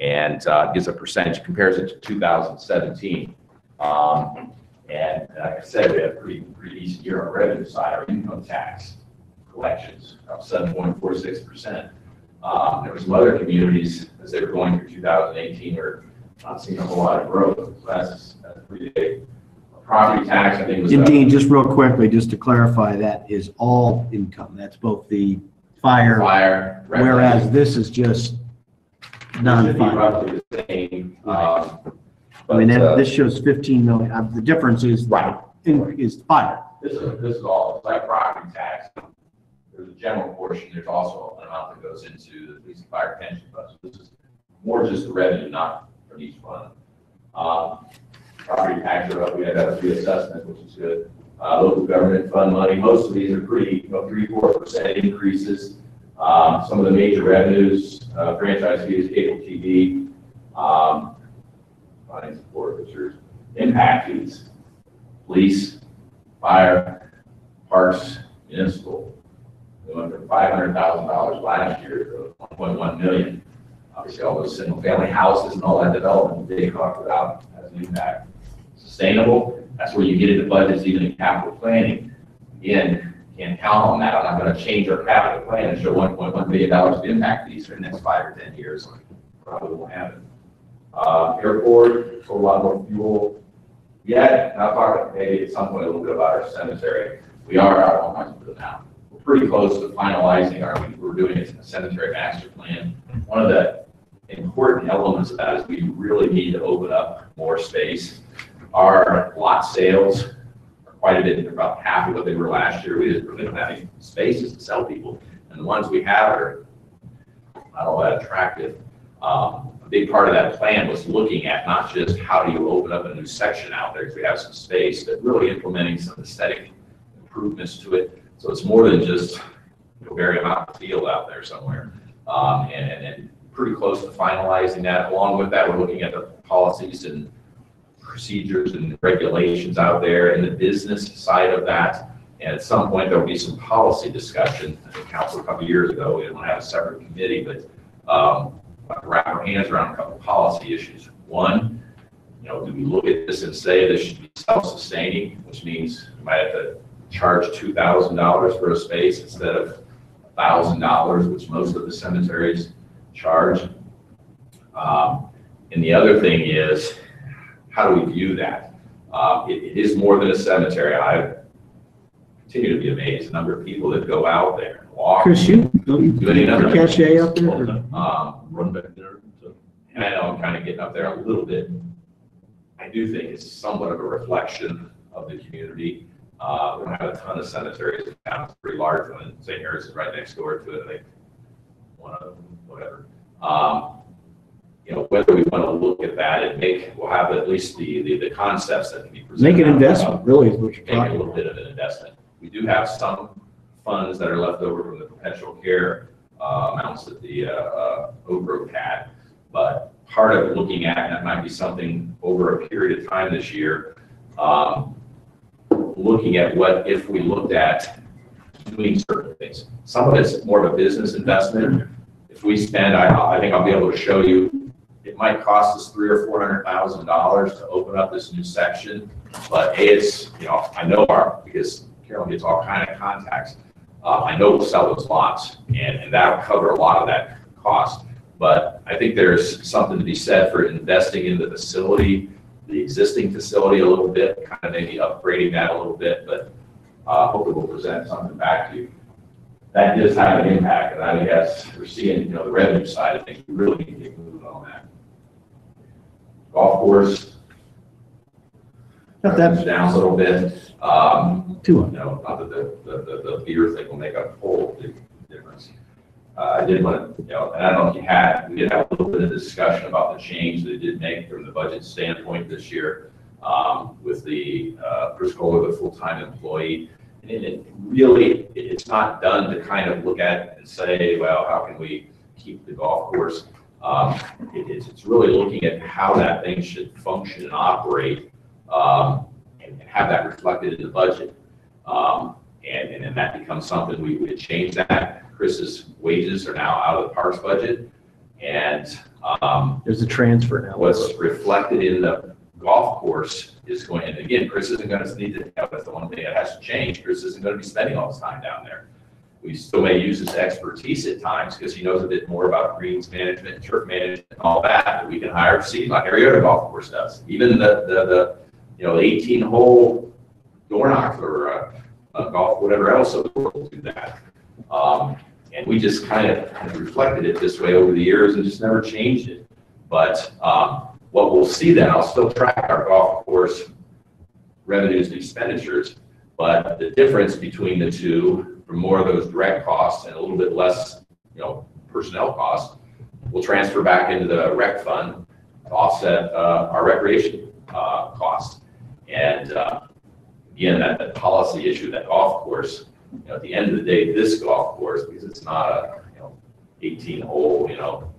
and gives a percentage, compares it to 2017. And like I said, we had a pretty decent year on the revenue side. Our income tax collections up 7.46%. There were some other communities as they were going through 2018 were not seeing a whole lot of growth. So that's pretty big. Property tax, I think, was And Dean, just real quickly, just to clarify, that is all income. That's both the fire, whereas this is just non-fire. Roughly the same. I mean, this shows 15 million. The difference is Right. Is fire. This is all, it's like property tax. There's a general portion, there's also an amount that goes into the police and fire pension fund. So this is more just the revenue, not from each fund. Property tax are up, we had that reassessment, which is good. Local government fund money, most of these are pretty, 3-4% increases. Some of the major revenues, franchise fees, cable TV, fines, forfeitures, impact fees, police, fire, parks, municipal. We went from $500,000 last year to $1.1 million. Obviously, all those single-family houses and all that development they talked about has an impact. Sustainable, that's where you get into budgets, even in capital planning. Again, can't count on that. I'm not going to change our capital plan and show $1.1 million of impact fees for the next 5 or 10 years. Probably won't happen. Airport, a lot more fuel. Yeah, now talking maybe at some point a little bit about our cemetery. We are out on Huntsville now. We're pretty close to finalizing we're doing a cemetery master plan. One of the important elements of that is we really need to open up more space. Our lot sales are quite a bit, they're about half of what they were last year. We just really don't have any spaces to sell people. And the ones we have are not all that attractive. A big part of that plan was looking at not just how do you open up a new section out there, because we have some space, but really implementing some aesthetic improvements to it. So it's more than just bury them out in the field out there somewhere. And pretty close to finalizing that. Along with that, we're looking at the policies and procedures and regulations out there in the business side of that. And at some point, there'll be some policy discussion. I think council a couple of years ago, we didn't have a separate committee, but wrap our hands around a couple of policy issues. One, do we look at this and say this should be self-sustaining, which means we might have to charge $2,000 for a space instead of $1,000, which most of the cemeteries charge. And the other thing is, how do we view that? It is more than a cemetery. I continue to be amazed at the number of people that go out there and walk. Chris, you Do any other cachet up there? Run back there. And I know I'm kind of getting up there a little bit. I do think it's somewhat of a reflection of the community. We don't have a ton of cemeteries in town. It's pretty large one. St. Harris is right next door to it. I think one of them, whatever. Whether we want to look at that and we'll have at least the concepts that can be presented. Make an investment, really, is what you're Make a talking little about. bit of an investment. We do have some funds that are left over from the perpetual care amounts that the Oak Grove had. But part of looking at, and that might be something over a period of time this year, looking at what if we looked at doing certain things. Some of it's more of a business investment. If we spend, I think I'll be able to show you, it might cost us $300,000 or $400,000 to open up this new section. But it's, I know because Carolyn gets all kind of contacts. I know we'll sell those lots, and that'll cover a lot of that cost. But I think there's something to be said for investing in the facility, the existing facility a little bit, kind of maybe upgrading that a little bit, but hopefully we'll present something back to you. That does have an impact, and I guess we're seeing, the revenue side of things, we really need to get moving on that. Golf course, Not that down a little bit. too much. Not that the beer thing will make a whole big difference. I did want to, and I don't know if we did have a little bit of discussion about the change they did make from the budget standpoint this year with the Chris Kohler, the full-time employee. And it's not done to kind of look at and say, well, how can we keep the golf course? It's really looking at how that thing should function and operate and have that reflected in the budget. And then that becomes something we would change that. Chris's wages are now out of the parks budget. And There's a transfer now. what's reflected in the golf course is going, and again, Chris isn't going to need to, that's the one thing that has to change. Chris isn't going to be spending all his time down there. We still may use his expertise at times because he knows a bit more about greens management, turf management, and all that we can hire to see, like every other golf course does. Even the 18-hole door knock or golf, whatever else, so the world will do that. And we just kind of reflected it this way over the years and just never changed it. But what we'll see then, I'll still track our golf course revenues and expenditures, but the difference between the two, for more of those direct costs and a little bit less, personnel costs, will transfer back into the rec fund to offset our recreation costs. And again, that policy issue, that golf course, at the end of the day, this golf course, because it's not a 18-hole,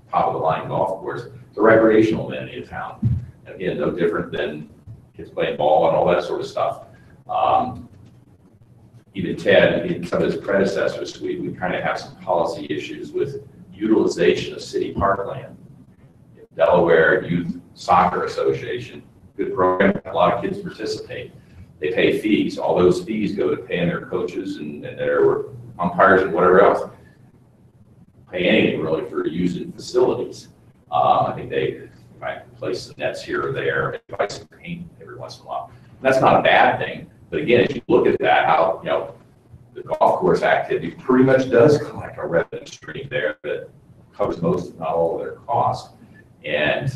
top of the line golf course, it's a recreational amenity in town. And again, no different than kids playing ball and all that sort of stuff. Even Ted and some of his predecessors, we kind of have some policy issues with utilization of city parkland. Delaware Youth Soccer Association, good program, a lot of kids participate. They pay fees. All those fees go to paying their coaches and their umpires and whatever else. Pay anything really for using facilities. I think they might place some nets here or there, and buy some paint every once in a while. And that's not a bad thing. But again, if you look at that, how the golf course activity pretty much does collect a revenue stream there that covers most, if not all, of their costs. And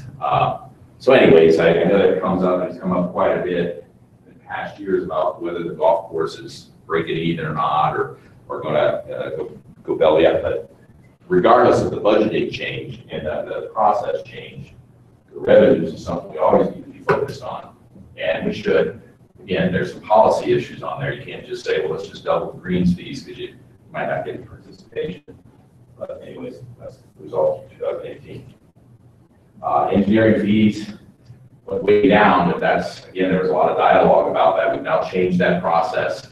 so, anyways, I know that comes up and it's come up quite a bit past years about whether the golf course is breaking even or not, or going to go belly up. But regardless of the budgeting change and the process change, the revenues is something we always need to be focused on, and we should. Again, there's some policy issues on there. You can't just say, well, let's just double the greens fees because you might not get any participation. But anyways, that's the result of 2018. Engineering fees went way down, but that's, again, there was a lot of dialogue about that. We've now changed that process.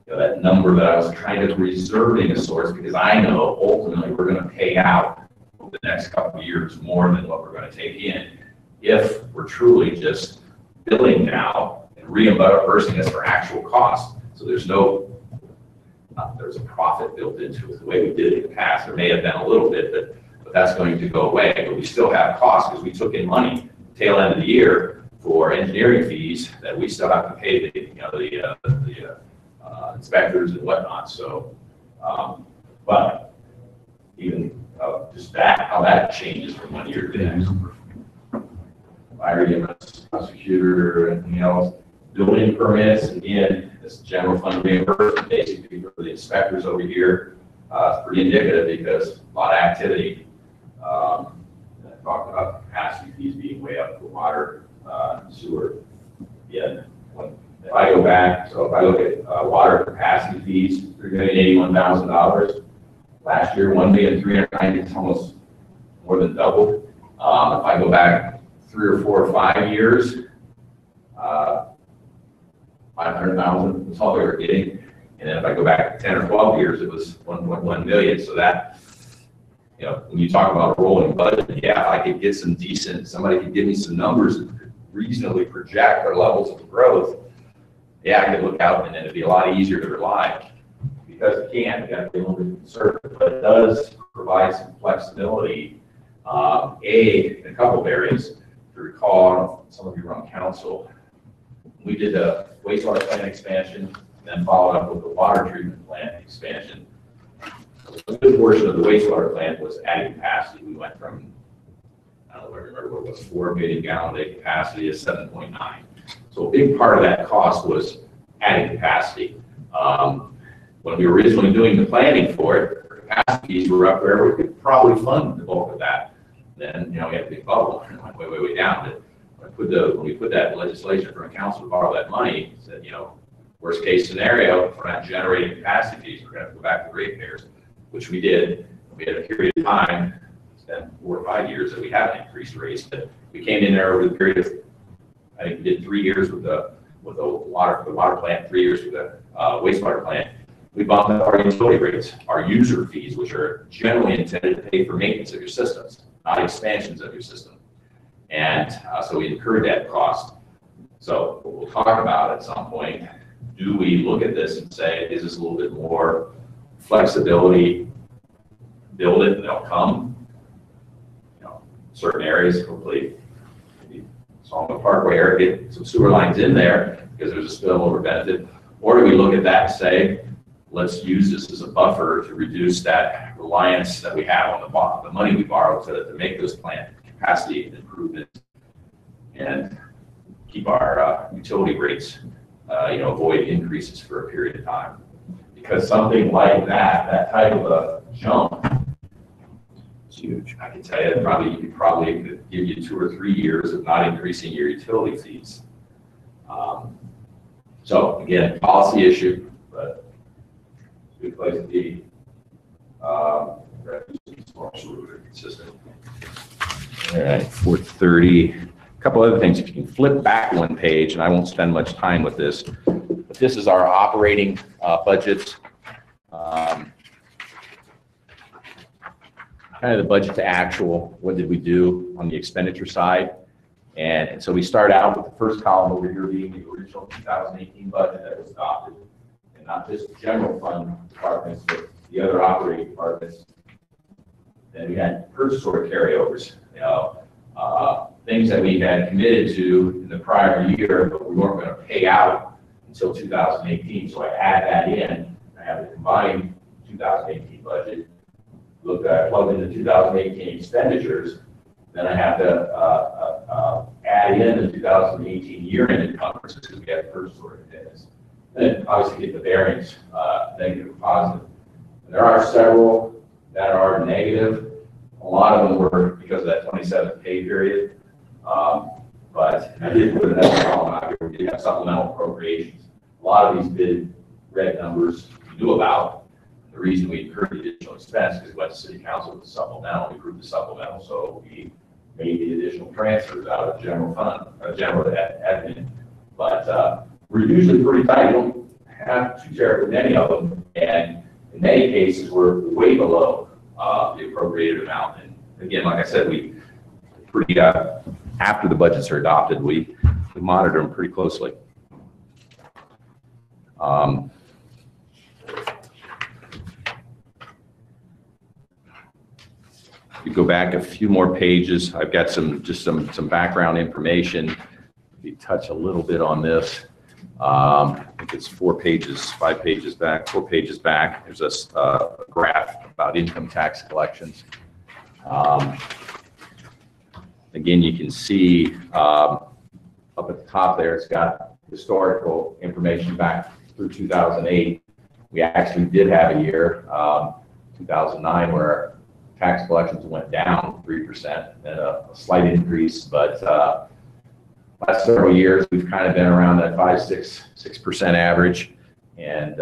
That number that I was kind of reserving a source, because I know ultimately we're going to pay out over the next couple of years more than what we're going to take in if we're truly just billing now and reimbursing us for actual costs. So there's there's a profit built into it the way we did it in the past. There may have been a little bit, but that's going to go away. But we still have costs because we took in money tail end of the year for engineering fees that we still have to pay the inspectors and whatnot. So, but even just how that changes from one year to the next. Fire EMS, prosecutor, and everything else. Building permits, again, this general fund reimbursement basically for the inspectors over here. It's pretty indicative because a lot of activity. I talked about capacity fees being way up for water, sewer. Yeah, if I go back, so if I look at water capacity fees, $3,081,000. Last year, $1,390,000, it's almost more than doubled. If I go back 3 or 4 or 5 years, 500,000 is all we were getting. And then if I go back 10 or 12 years, it was 1.1 million. So that, you know, when you talk about a rolling budget, yeah, if I could get some decent, somebody could give me some numbers that could reasonably project our levels of growth, yeah, I could look out and then it'd be a lot easier to rely. Because it can't, you got to be a little bit conservative, but it does provide some flexibility. In a couple of areas, to recall, some of you were on council, we did a wastewater plant expansion, then followed up with the water treatment plant expansion. A good portion of the wastewater plant was adding capacity. We went from, I don't remember what it was, 4 million gallon day capacity to 7.9. So a big part of that cost was adding capacity. When we were originally doing the planning for it, capacities were up where we could probably fund the bulk of that. Then, you know, we had a big bubble and it went way down. But when we put that legislation from a council to borrow that money, said, you know, worst case scenario, if we're not generating capacity fees, we're going to go back to ratepayers, which we did. We had a period of time, it's been 4 or 5 years that we haven't increased rates, but we came in there over the period of, I think we did 3 years with the water plant, 3 years with the wastewater plant. We bumped up our utility rates, our user fees, which are generally intended to pay for maintenance of your systems, not expansions of your system. And so we incurred that cost. So what we'll talk about at some point, do we look at this and say, is this a little bit more flexibility, build it and they'll come? You know, certain areas, hopefully, maybe Sawmill Parkway area, get some sewer lines in there because there's a spillover benefit. Or do we look at that and say, let's use this as a buffer to reduce that reliance that we have on the money we borrow to make those plant capacity improvements and keep our utility rates, avoid increases for a period of time. Because something like that type of a jump is huge. I can tell you, it could give you 2 or 3 years of not increasing your utility fees. So again, policy issue, but good place to be. Consistent. All right, 430. A couple other things. If you can flip back 1 page, and I won't spend much time with this, but this is our operating budgets. Kind of the budget to actual. What did we do on the expenditure side? And so we start out with the first column over here being the original 2018 budget that was adopted. Not just general fund departments, but the other operating departments. Then we had purchase order carryovers, things that we had committed to in the prior year, but we weren't going to pay out until 2018. So I add that in. I have the combined 2018 budget. Look, I plug in the 2018 expenditures. Then I have to add in the 2018 year-end encumbrances because we had purchase order debts. Then obviously get the variance, negative or positive. And there are several that are negative. A lot of them were because of that 27th pay period. But I did put another column out here. We did have supplemental appropriations. A lot of these big red numbers we knew about. The reason we incurred the additional expense because we went to City Council with the supplemental. We approved the supplemental, so we made the additional transfers out of general fund, general admin. But we're usually pretty tight. We don't have too terribly many of them, and in many cases, we're way below the appropriated amount. And again, like I said, we pretty after the budgets are adopted, we monitor them pretty closely. You go back a few more pages. I've got some background information. We touch a little bit on this. I think it's 4 pages, 5 pages back, 4 pages back. There's a graph about income tax collections. Again, you can see up at the top there, it's got historical information back through 2008. We actually did have a year, 2009, where tax collections went down 3%, and a slight increase, but last several years, we've kind of been around that 6% average. And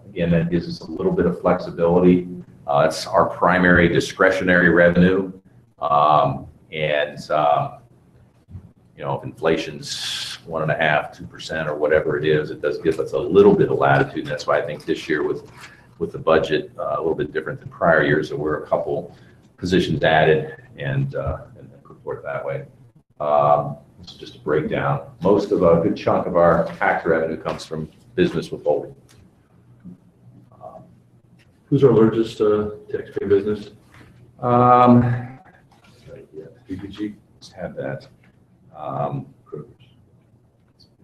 again, that gives us a little bit of flexibility. It's our primary discretionary revenue. If inflation's 1.5%, 2% or whatever it is, it does give us a little bit of latitude. That's why I think this year with the budget a little bit different than prior years, there were a couple positions added and report that way. It's just a breakdown. Most of a good chunk of our tax revenue comes from business withholding. Who's our largest taxpayer business? PPG. Let's have that.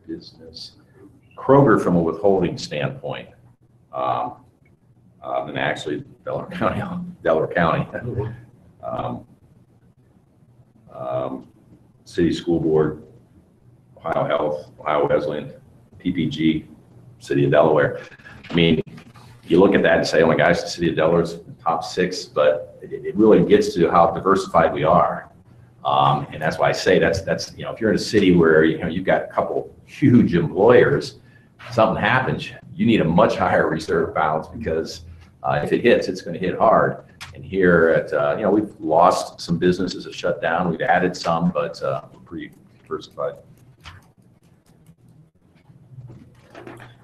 Business. Kroger from a withholding standpoint. And actually Delaware County. City School Board, Ohio Health, Ohio Wesleyan, PPG, City of Delaware. I mean, you look at that and say, oh my gosh, the City of Delaware's in the top 6, but it really gets to how diversified we are. And that's why I say that's if you're in a city where you've got a couple huge employers, something happens, you need a much higher reserve balance because if it hits, it's going to hit hard. And here at we've lost some businesses that shut down. We've added some, but we're pretty diversified.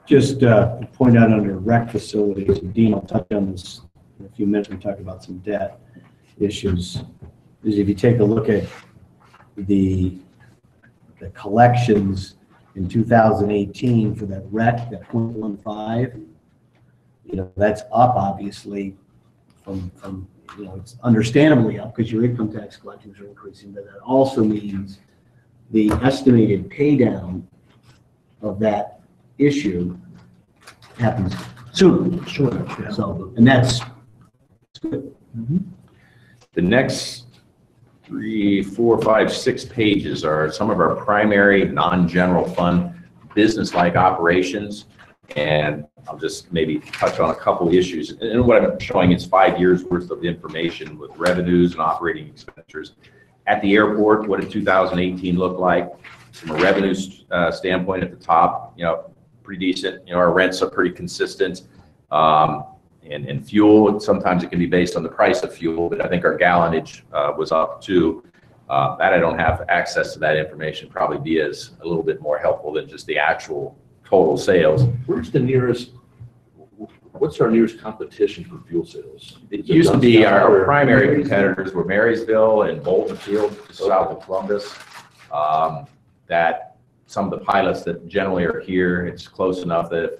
Just point out under rec facilities, and Dean will touch on this in a few minutes. We talk about some debt issues. Is if you take a look at the collections in 2018 for that rec, that 0.15, that's up obviously from it's understandably up because your income tax collections are increasing, but that also means the estimated pay down of that issue happens sooner. Sure. So, and that's good. Mm-hmm. The next 3, 4, 5, 6 pages are some of our primary non-general fund business-like operations, and I'll just maybe touch on a couple of issues. And what I'm showing is 5 years worth of information with revenues and operating expenditures. At the airport, what did 2018 look like? From a revenue standpoint at the top, pretty decent. Our rents are pretty consistent. And fuel, sometimes it can be based on the price of fuel, but I think our gallonage was up too. That I don't have access to that information. Probably be as a little bit more helpful than just the actual total sales. What's our nearest competition for fuel sales? It used to be our primary competitors were Marysville and Bolton Field, just south of Columbus. That some of the pilots that generally are here, it's close enough that,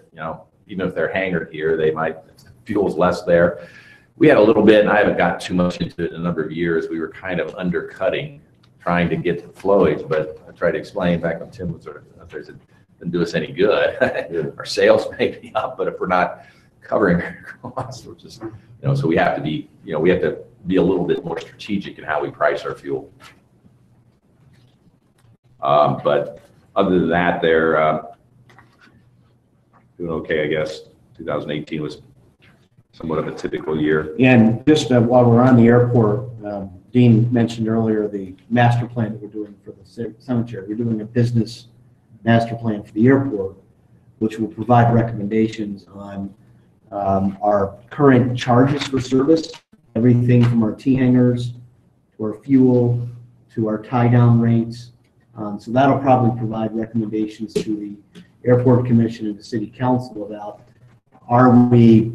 even if they're hangared here, they might, fuel's less there. We had a little bit, and I haven't got too much into it in a number of years. We were kind of undercutting, trying to get to flowage, but I tried to explain back when Tim was there, it didn't do us any good. Our sales may be up, but if we're not covering our costs, we're just, so we have to be, we have to be a little bit more strategic in how we price our fuel. But other than that, they're doing okay, I guess. 2018 was somewhat of a typical year. And just while we're on the airport, Dean mentioned earlier the master plan that we're doing for the cemetery. We're doing a business master plan for the airport, which will provide recommendations on our current charges for service, everything from our T-hangers to our fuel to our tie-down rates. So that'll probably provide recommendations to the Airport Commission and the City Council about are we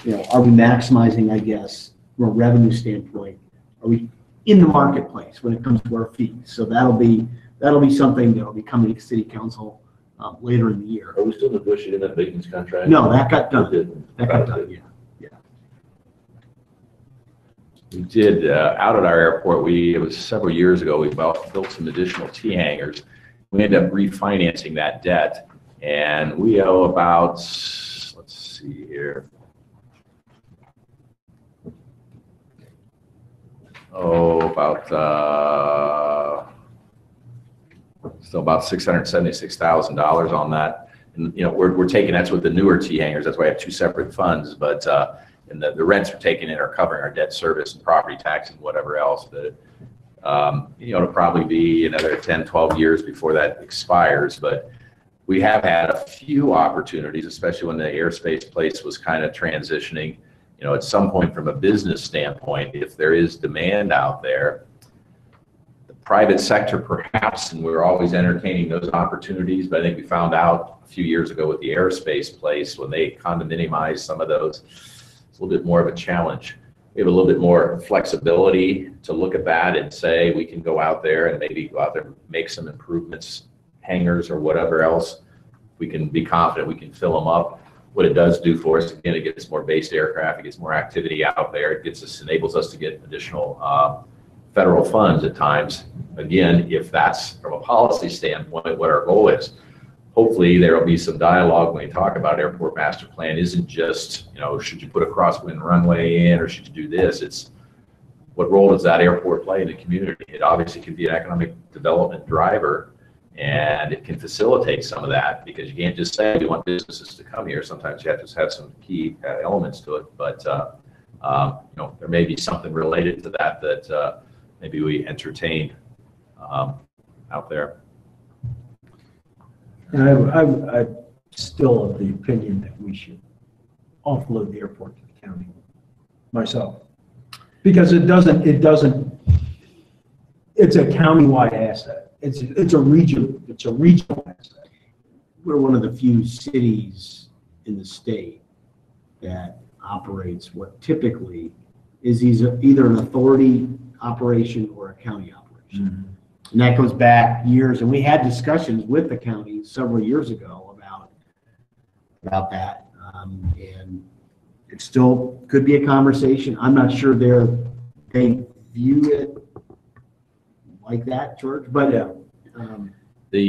maximizing, I guess, from a revenue standpoint? Are we in the marketplace when it comes to our fees? So that'll be something that will be coming to City Council later in the year. Are we still negotiating that maintenance contract? No, that got done. That got done. Yeah. We did out at our airport. It was several years ago. We built some additional T-hangers. We ended up refinancing that debt, and we owe about, let's see here. Still about $676,000 on that. And we're taking, that's with the newer T-hangers. That's why I have 2 separate funds. But and the rents we're taking in are covering our debt service and property tax and whatever else. But it'll probably be another 10, 12 years before that expires. But we have had a few opportunities, especially when the airspace place was kind of transitioning. At some point from a business standpoint, if there is demand out there, the private sector perhaps, and we're always entertaining those opportunities, but I think we found out a few years ago with the airspace place, when they condominiumized some of those, it's a little bit more of a challenge. We have a little bit more flexibility to look at that and say, we can go out there and maybe go out there and make some improvements, hangars or whatever else. We can be confident we can fill them up. What it does do for us, again, it gets more based aircraft, it gets more activity out there, it enables us to get additional federal funds at times. Again, if that's from a policy standpoint, what our goal is. Hopefully there will be some dialogue when we talk about airport master plan. Isn't just, should you put a crosswind runway in or should you do this? It's what role does that airport play in the community? It obviously can be an economic development driver, and it can facilitate some of that, because you can't just say we want businesses to come here. Sometimes you have to have some key elements to it. But there may be something related to that maybe we entertain out there. And I'm still of the opinion that we should offload the airport to the county, myself. Because it's a countywide asset. It's a regional asset. We're one of the few cities in the state that operates what typically is either an authority operation or a county operation. Mm-hmm. And that goes back years, and we had discussions with the county several years ago about that. And it still could be a conversation. I'm not sure they view it like that, George, but but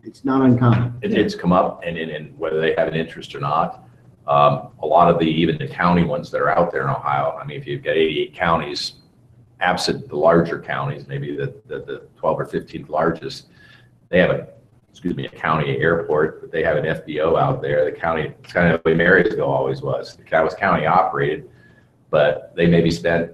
it's not uncommon. It's come up, and whether they have an interest or not, a lot of even the county ones that are out there in Ohio, I mean, if you've got 88 counties, absent the larger counties, maybe the 12 or 15th largest, they have a county airport, but they have an FBO out there. The county, it's kind of the way Marysville always was. That was county operated, but they maybe spent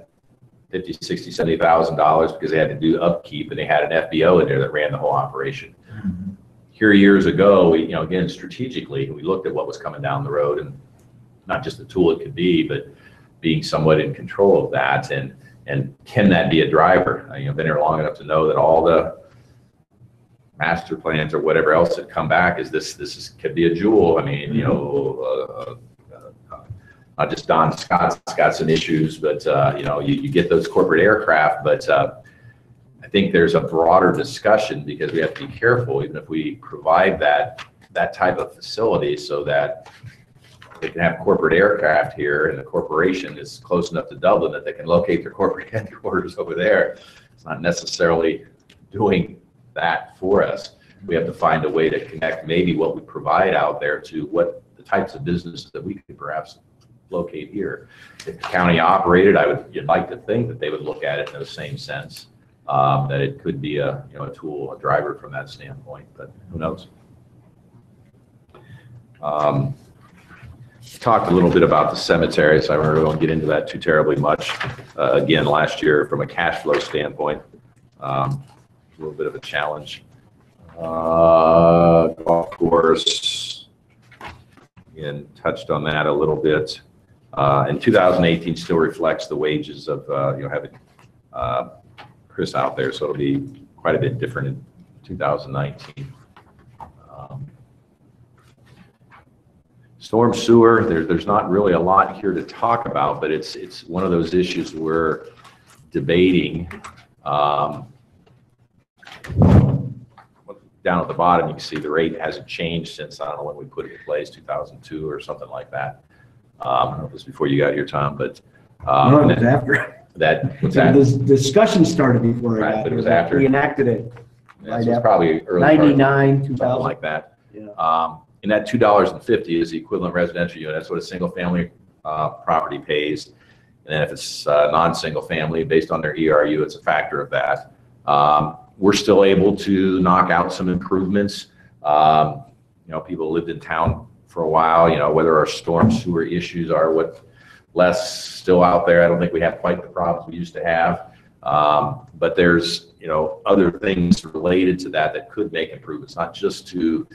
$50,000, $60,000, $70,000 because they had to do upkeep, and they had an FBO in there that ran the whole operation. Mm-hmm. Here years ago, we, again, strategically, we looked at what was coming down the road, and not just the tool it could be, but being somewhat in control of that, and can that be a driver? I've been here long enough to know that all the master plans or whatever else that come back could be a jewel. I mean, not just Don Scott's got some issues, but you get those corporate aircraft, but I think there's a broader discussion, because we have to be careful, even if we provide that type of facility, so that they can have corporate aircraft here, and the corporation is close enough to Dublin that they can locate their corporate headquarters over there. It's not necessarily doing that for us. We have to find a way to connect maybe what we provide out there to what the types of businesses that we could perhaps locate here. If the county operated, you'd like to think that they would look at it in the same sense, that it could be a tool, a driver from that standpoint, but who knows? Talked a little bit about the cemetery, so I really won't get into that too terribly much. Again, last year, from a cash flow standpoint, a little bit of a challenge. Golf course, again, touched on that a little bit. And 2018 still reflects the wages of having Chris out there, so it'll be quite a bit different in 2019. Storm sewer, there's not really a lot here to talk about, but it's one of those issues we're debating. Down at the bottom, you can see the rate hasn't changed since, I don't know when we put it in place, 2002 or something like that. I don't know if it was before you got here, Tom, but No, it was after. what's that? This discussion started before I Right, got but it was here. after. We enacted it. Yeah, so it's probably early part of 99, something 2000. like that. Yeah. And that $2.50 is the equivalent residential unit. That's what a single family property pays. And then if it's non-single family, based on their ERU, it's a factor of that. We're still able to knock out some improvements. People lived in town for a while, whether our storm sewer issues are what less still out there. I don't think we have quite the problems we used to have. But there's, other things related to that could make improvements, not just to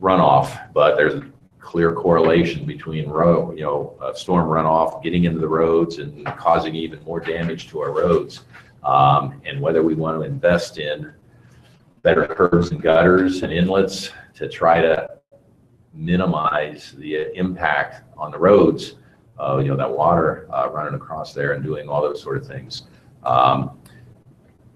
runoff, but there's a clear correlation between storm runoff getting into the roads and causing even more damage to our roads. And whether we want to invest in better curbs and gutters and inlets to try to minimize the impact on the roads, that water running across there and doing all those sort of things.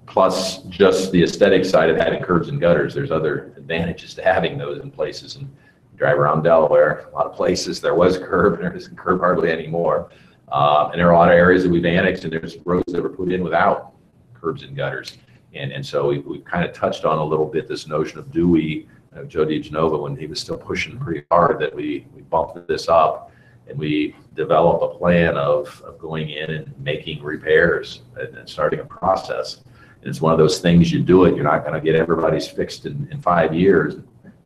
Plus just the aesthetic side of having curbs and gutters. There's other advantages to having those in places. And drive around Delaware, a lot of places there was a curb and there isn't a curb hardly anymore. And there are a lot of areas that we've annexed and there's roads that were put in without curbs and gutters. And so we've kind of touched on a little bit this notion of do we, Joe DiGenova, when he was still pushing pretty hard, that we bumped this up and we develop a plan of going in and making repairs and starting a process. And it's one of those things, you do it, you're not going to get everybody's fixed in 5 years,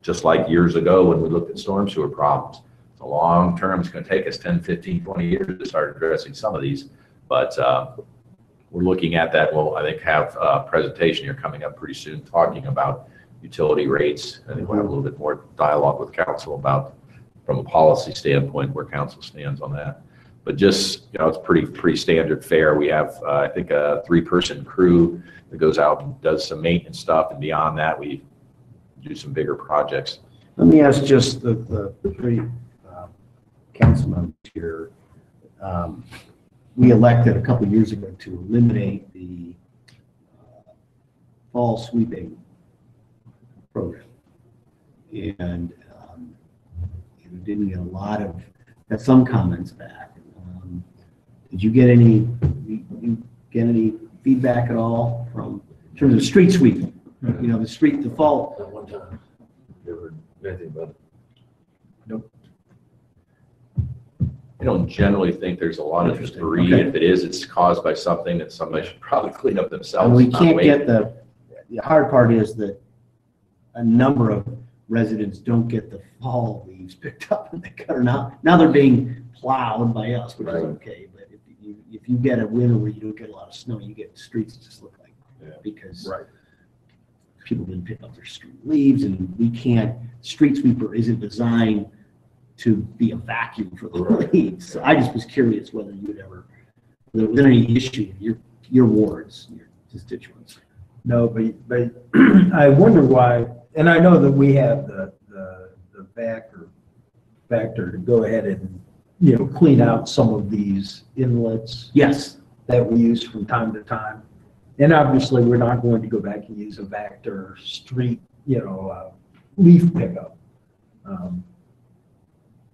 just like years ago when we looked at storm sewer problems. It's a long term, it's going to take us 10, 15, 20 years to start addressing some of these, but we're looking at that. We'll, I think, have a presentation here coming up pretty soon talking about utility rates. I think we'll have a little bit more dialogue with council about, from a policy standpoint, where council stands on that. But just, it's pretty standard fare. We have, I think, a 3-person crew that goes out and does some maintenance stuff, and beyond that, we do some bigger projects. Let me ask just the 3 council members here. We elected a couple years ago to eliminate the fall sweeping program, and didn't get a lot of, got some comments back. Did you get any feedback at all from, in terms of street sweeping? The fall. At one time, never heard anything about it. I don't generally think there's a lot of debris. Okay. If it is, it's caused by something that somebody should probably clean up themselves. And we not can't wait. get the hard part is that a number of residents don't get the fall leaves picked up in the gutter. Now they're being plowed by us, which is okay. But if you get a winter where you don't get a lot of snow, you get streets that just look like, because people didn't pick up their street leaves, and we can't, street sweeper isn't designed to be a vacuum for the leaves. So I just was curious whether you would ever, there was any issue in your wards, your constituents. No, but I wonder why, and I know that we have the factor to go ahead and, clean out some of these inlets. Yes. That we use from time to time. And obviously, we're not going to go back and use a Vactor street, leaf pickup,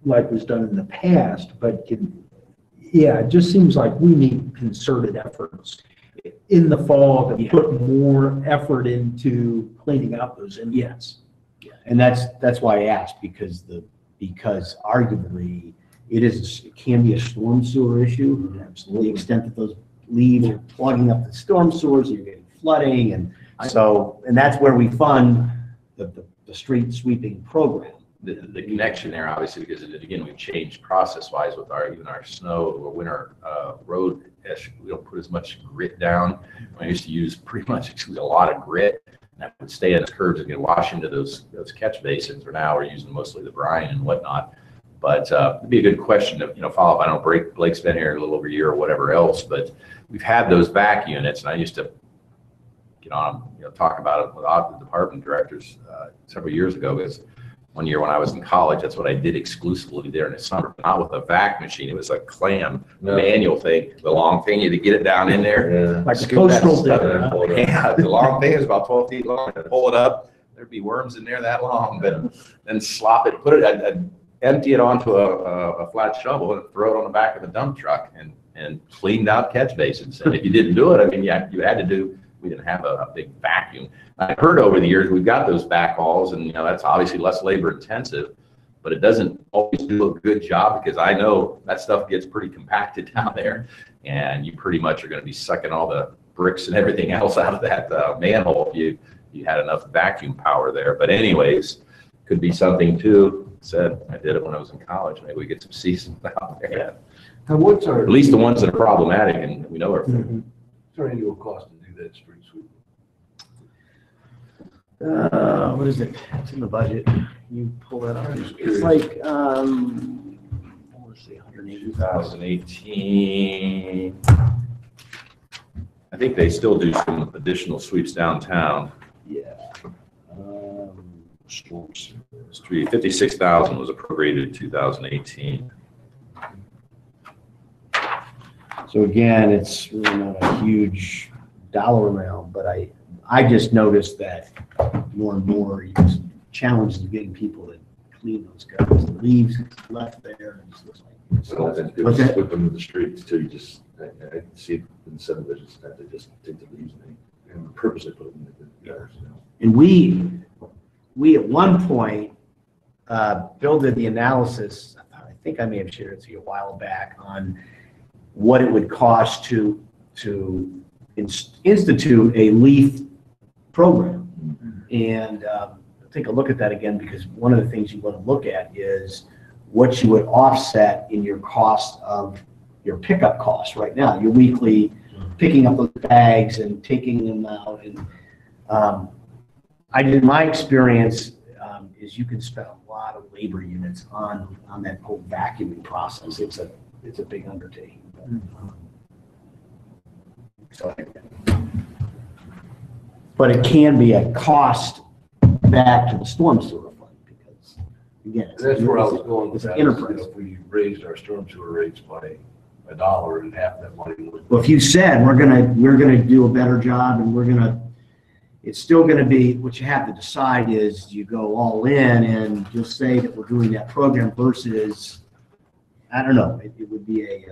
like was done in the past, but it just seems like we need concerted efforts in the fall to put more effort into cleaning out those inlets. Yeah, and that's why I asked, because arguably it can be a storm sewer issue. Absolutely, the extent that those leaves are plugging up the storm sewers, you're getting flooding, and that's where we fund the street sweeping program. The connection there, obviously, because again, we've changed process-wise with even our snow or winter road. We don't put as much grit down. I used to use pretty much a lot of grit, and that would stay in the curbs and get wash into those catch basins. Or now we're using mostly the brine and whatnot. But it'd be a good question to follow up. I know Blake's been here a little over a year or whatever else, but we've had those vac units, and I used to get on talk about it with the department directors several years ago, because one year when I was in college, that's what I did exclusively there in the summer, but not with a vac machine. It was a clam manual thing, the long thing, you had to get it down in there. Like a postal digger. Yeah, the long thing is about 12 feet long. I'd pull it up, there'd be worms in there that long, but then slop it, I'd empty it onto a flat shovel and throw it on the back of the dump truck and cleaned out catch basins. And if you didn't do it, you had to do, we didn't have a big vacuum. I've heard over the years we've got those backhauls, and that's obviously less labor intensive, but it doesn't always do a good job, because I know that stuff gets pretty compacted down there, and you pretty much are going to be sucking all the bricks and everything else out of that manhole if you had enough vacuum power there. But anyways, could be something too. I did it when I was in college. Maybe we get some seasons out there. And what's our, At least the ones that are problematic and we know are. Mhm. what's our annual cost to do that street sweep? What is it? It's in the budget. You pull that up. I'm just It's curious. like, let's see, 180. 2018. I think they still do some additional sweeps downtown. Yeah. Storms. Street, 56,000 was appropriated in 2018. So again, it's really not a huge dollar amount, but I just noticed that more and more it's challenges getting people to clean those gutters. The leaves left there. And it looks like So that's good What's to that? sweep them in the streets too. You just, I see it in subdivisions that they just take the leaves and purposely put them in the gutters, you know. And we at one point, Bill did the analysis, I think I may have shared it to you a while back, on what it would cost to institute a leaf program. And take a look at that again, because one of the things you want to look at is what you would offset in your cost of your pickup costs right now, your weekly picking up those bags and taking them out. And my experience is you can spend a lot of labor units on that whole vacuuming process. It's a big undertaking. But it can be a cost back to the storm sewer fund, because again, And that's where I was going with it's an that. is, enterprise. If we raised our storm sewer rates by $1 and half that money would. Well, if you said we're gonna do a better job and it's still gonna be, what you have to decide is you go all in and just say that we're doing that program versus, I don't know, it would be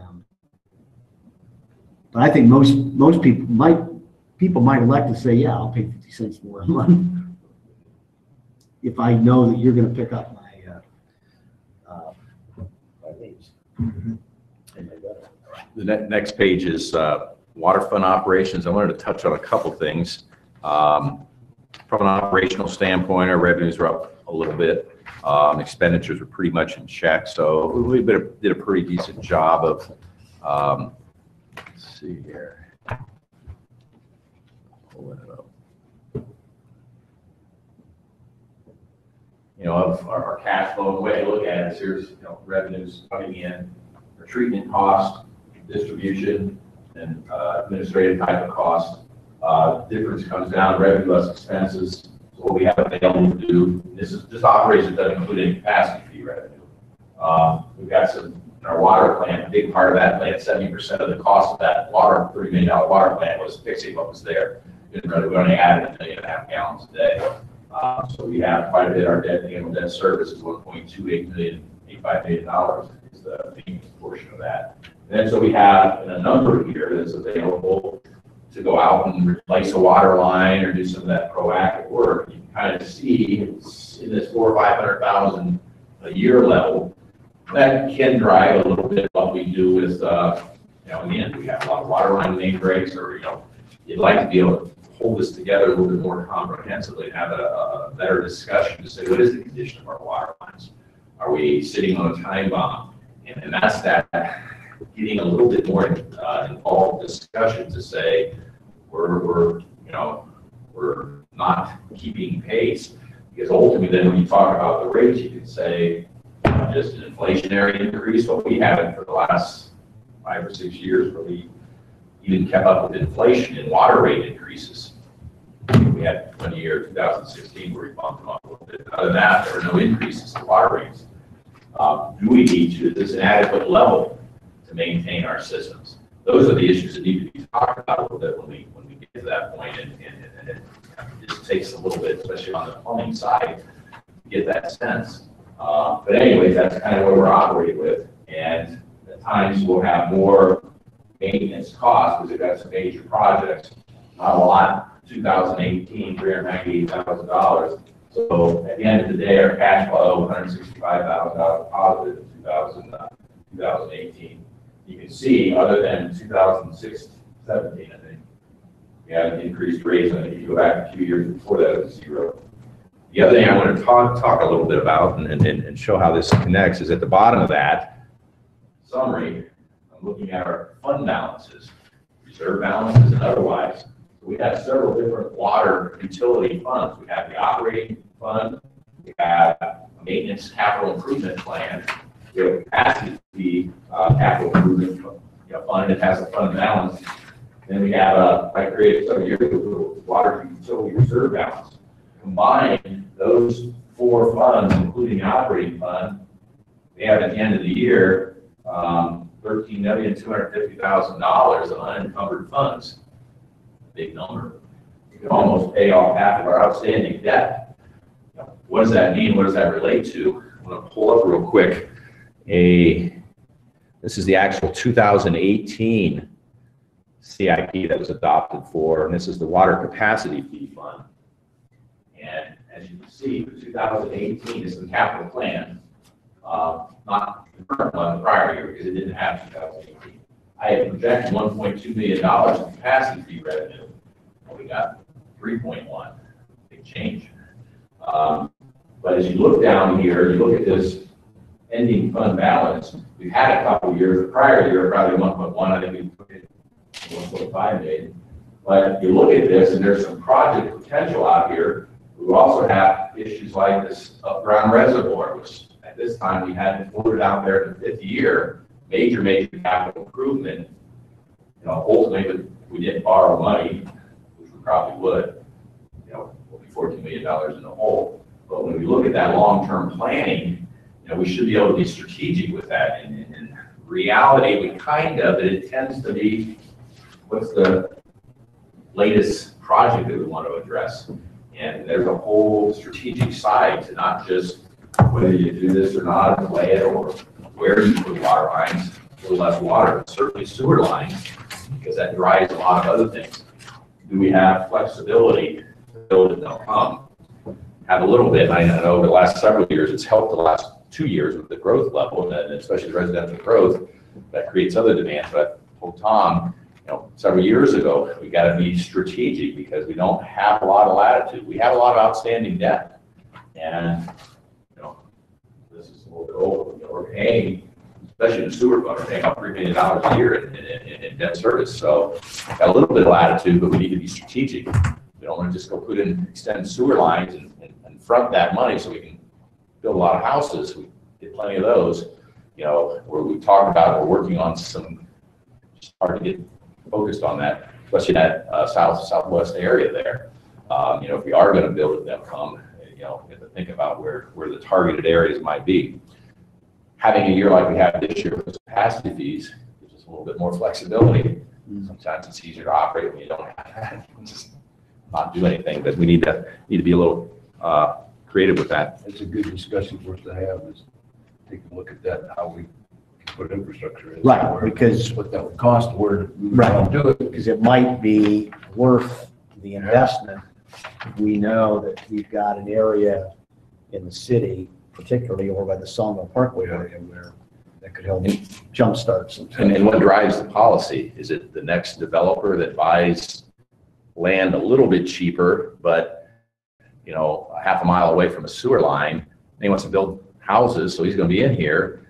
but I think most people might elect to say, yeah, I'll pay 50 cents more a month if I know that you're gonna pick up my leaves. And my gutter. The next page is water fund operations. I wanted to touch on a couple things. From an operational standpoint, our revenues are up a little bit. Expenditures were pretty much in check. So we did a pretty decent job of, let's see here. Pulling it up. You know, of our cash flow, the way I look at it is here's, you know, revenues coming in, our treatment cost, distribution, and administrative type of cost. Difference comes down, revenue less expenses. So what we have available to do, this operation doesn't include any capacity fee revenue. We've got some, in our water plant, a big part of that plant, 70% of the cost of that water, $30 million water plant was fixing what was there. We only added 1.5 million gallons a day. So we have quite a bit. Our annual debt service is $1.28 million, $85 million is the maintenance portion of that. And then so we have a number here that's available to go out and replace a water line or do some of that proactive work. You can kind of see it's in this $400,000 or $500,000 a year level. That can drive a little bit what we do with, you know, in the end, we have a lot of water line main breaks, or, you know, you'd like to be able to hold this together a little bit more comprehensively and have a better discussion to say, what is the condition of our water lines? Are we sitting on a time bomb? And that's that getting a little bit more involved discussion to say, we're not keeping pace. Because ultimately then when you talk about the rates, you can say, just an inflationary increase, but we haven't for the last 5 or 6 years really even kept up with inflation in water rate increases. We had 1 year, 2016, where we bumped them up a little bit. Other than that, there were no increases in water rates. Do we need to, is this an adequate level to maintain our systems? Those are the issues that need to be talked about a little bit when we get to that point, and it just takes a little bit, especially on the plumbing side, to get that sense. But anyways, that's kind of what we're operating with, and at times we'll have more maintenance costs because we've got some major projects. Not a lot. 2018, $398,000. So at the end of the day, our cash flow, $165,000 positive in 2018. You can see, other than 2016, 17, I think, we had an increased rates. And if you go back a few years before that, it was 0. The other thing I want to talk a little bit about and show how this connects is at the bottom of that summary, I'm looking at our fund balances, reserve balances and otherwise. We have several different water utility funds. We have the operating fund, we have a maintenance capital improvement plan, we have a capacity fee capital improvement fund that has a fund balance. Then we have I created several years ago, water utility reserve balance. Combine those four funds, including the operating fund, we have at the end of the year $13,250,000 of unencumbered funds. Big number. We can almost pay off half of our outstanding debt. What does that mean? What does that relate to? I'm going to pull up real quick. This is the actual 2018 CIP that was adopted for, and this is the water capacity fee fund. And as you can see, for 2018 is the capital plan, not the current one, the prior year, because it didn't have 2018. I had projected $1.2 million in capacity fee revenue. We got 3.1, big change. But as you look down here, you look at this ending fund balance. We've had a couple of years. The prior year, probably 1.1. I think we put it 1.5 million. But you look at this, and there's some project potential out here. We also have issues like this up-ground reservoir, which at this time we hadn't floated out there in the 50th year. Major capital improvement. Ultimately, we didn't borrow money, which we probably would. We'll be $14 million in the hole. But when we look at that long-term planning, we should be able to be strategic with that. And in reality, we kind of, but it tends to be, what's the latest project that we want to address? And there's a whole strategic side to not just whether you do this or not, play it, or where you put water lines, a little less water, but certainly sewer lines, because that drives a lot of other things. Do we have flexibility to build it? They'll have a little bit. I know over the last several years, it's helped the last 2 years with the growth level, and especially the residential growth, that creates other demands. But I told Tom, several years ago, we got to be strategic because we don't have a lot of latitude. We have a lot of outstanding debt, and this is a little bit old. We're paying, especially in the sewer fund, we're paying about $3 million a year in debt service. So got a little bit of latitude, but we need to be strategic. We don't want to just go put in extend sewer lines and front that money so we can build a lot of houses. We get plenty of those. Where we talked about, we're working on some. It's hard to get focused on that, especially that southwest area there. If we are going to build it, then we have to think about where the targeted areas might be. Having a year like we have this year with capacity fees gives us a little bit more flexibility. Sometimes it's easier to operate when you don't have just not do anything, but we need to be a little creative with that. It's a good discussion for us to have, is take a look at that, how we can put infrastructure in. Right, because what that would cost, where we Right. do it. because it might be worth the investment. We know that we've got an area in the city, particularly over by the Sawmill Parkway area, where that could help jumpstart some. And what drives the policy? Is it the next developer that buys land a little bit cheaper, but a half a mile away from a sewer line, and he wants to build houses, so he's going to be in here.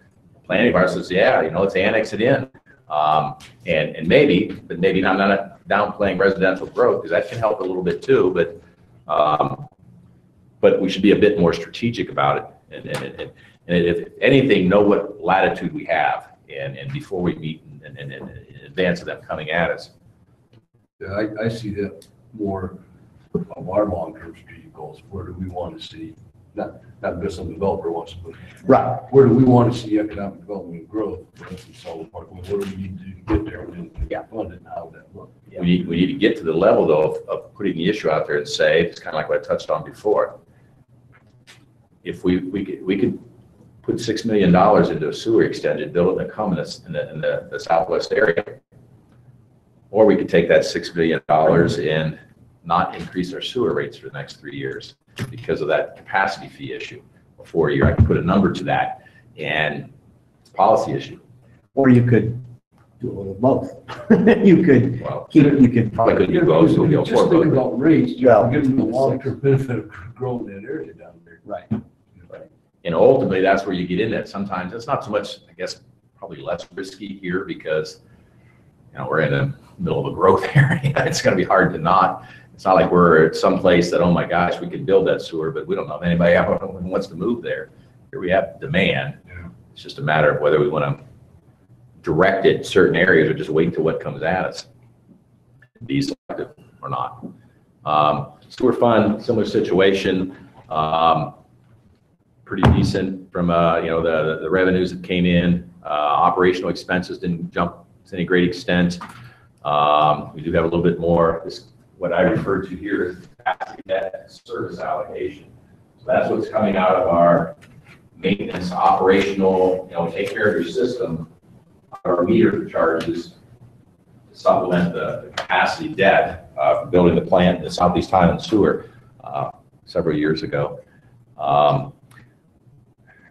Planning department says, yeah, let's annex it in. And maybe, but maybe not downplaying residential growth, because that can help a little bit too, but we should be a bit more strategic about it. And if anything, know what latitude we have, and before we meet and in advance of them coming at us. Yeah, I see that more of our long-term strategic goals. Where do we want to see, not because some developer wants to put, Right. where do we want to see economic development and growth? For instance, Sawmill Parkway, what do we need to do to get there, and fund it, and how that look? We need to get to the level though of putting the issue out there and say, it's kind of like what I touched on before. If we could put $6 million into a sewer extension, build it in the southwest area, or we could take that $6 million and not increase our sewer rates for the next 3 years because of that capacity fee issue. A 4 year, I can put a number to that, and it's a policy issue. Or you could do a little of both. You could Probably couldn't do both, so we'll go Just for think both. about rates, Yeah. give them the long-term benefit of growing that area down there. Right. And ultimately, that's where you get in that. Sometimes it's not so much, I guess, probably less risky here because, we're in the middle of a growth area. It's going to be hard to not. It's not like we're at some place that, oh my gosh, we could build that sewer, but we don't know if anybody who wants to move there. Here we have demand. Yeah. It's just a matter of whether we want to direct it certain areas or just wait till what comes at us, be selective or not. Sewer fund, similar situation, pretty decent from the revenues that came in. Operational expenses didn't jump to any great extent. We do have a little bit more. What I refer to here is capacity debt service allocation. So that's what's coming out of our maintenance, operational, take care of your system, our meter charges to supplement the capacity debt for building the plant in the Southeast Highland Sewer several years ago.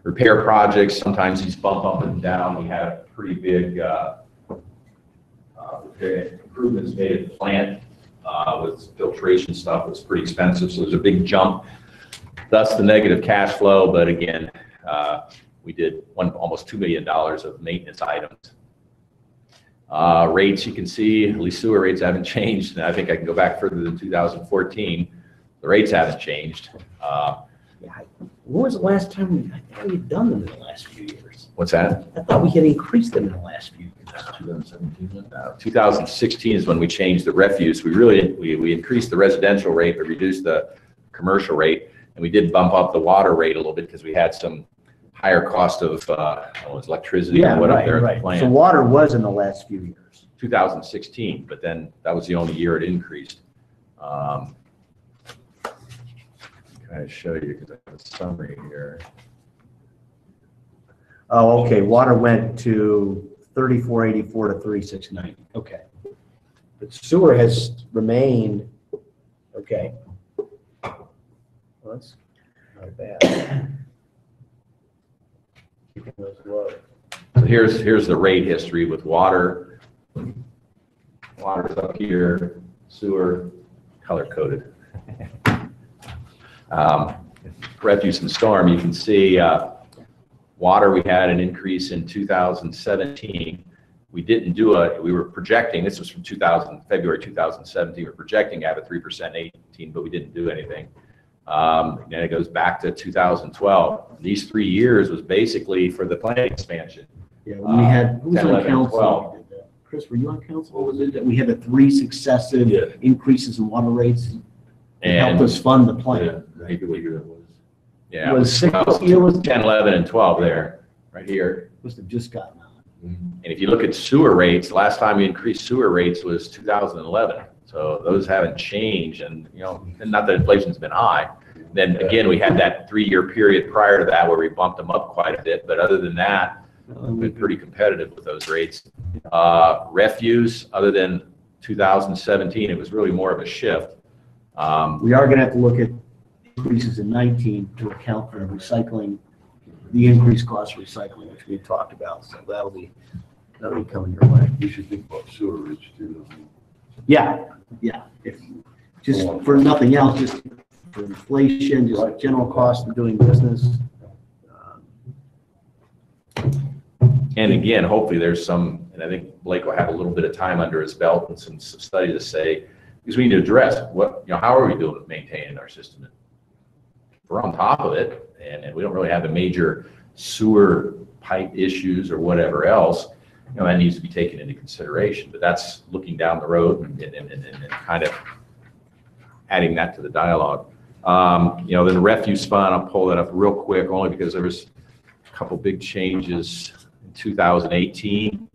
Repair projects, sometimes these bump up and down. We had a pretty big improvements made at the plant with filtration stuff. Was pretty expensive, so there's a big jump. Thus the negative cash flow, but again, we did almost $2 million of maintenance items. Rates, you can see, at least sewer rates haven't changed. And I think I can go back further than 2014. The rates haven't changed. When was the last time I thought we had done them in the last few years? What's that? I thought we had increased them in the last few years. 2016 is when we changed the refuse. We increased the residential rate, but reduced the commercial rate. And we did bump up the water rate a little bit because we had some higher cost of electricity or what up there at the plant. So water was in the last few years. 2016, but then that was the only year it increased. Can I show you because I have a summary here. Oh, okay. Water went to 3484 to 3690. Okay. But sewer has remained, okay. Well, that's not bad. Keeping those low. So here's the rate history with water. Water's up here, sewer, color coded. Refuse and storm, you can see water, we had an increase in 2017. We didn't do we were projecting, this was from February 2017, we were projecting to have a 3% 18, but we didn't do anything. Then it goes back to 2012. These 3 years was basically for the plant expansion. Yeah, we had, who was 10, on 11, council? 12. Chris, were you on council? What was it that we had the 3 successive increases in water rates? It helped us fund the plant. I think what year that was. Yeah, It was six, well, it was 10, 11, and 12 there, right here. must have just gotten on. And if you look at sewer rates, last time we increased sewer rates was 2011. So those haven't changed, and and not that inflation's been high. Then again, we had that 3-year period prior to that where we bumped them up quite a bit. But other than that, we've been pretty competitive with those rates. Refuse, other than 2017, it was really more of a shift. We are going to have to look at increases in 19 to account for recycling, the increased cost of recycling, which we talked about. So that'll be coming your way. We should think about sewer rates too. Yeah. If, just for nothing else, just for inflation, just like general cost of doing business. And again, hopefully there's some, and I think Blake will have a little bit of time under his belt and some study to say, because we need to address how are we doing with maintaining our system? We're on top of it, and we don't really have the major sewer pipe issues or whatever else. That needs to be taken into consideration. But that's looking down the road and kind of adding that to the dialogue. Then the refuse fund, I'll pull that up real quick, only because there was a couple big changes in 2018.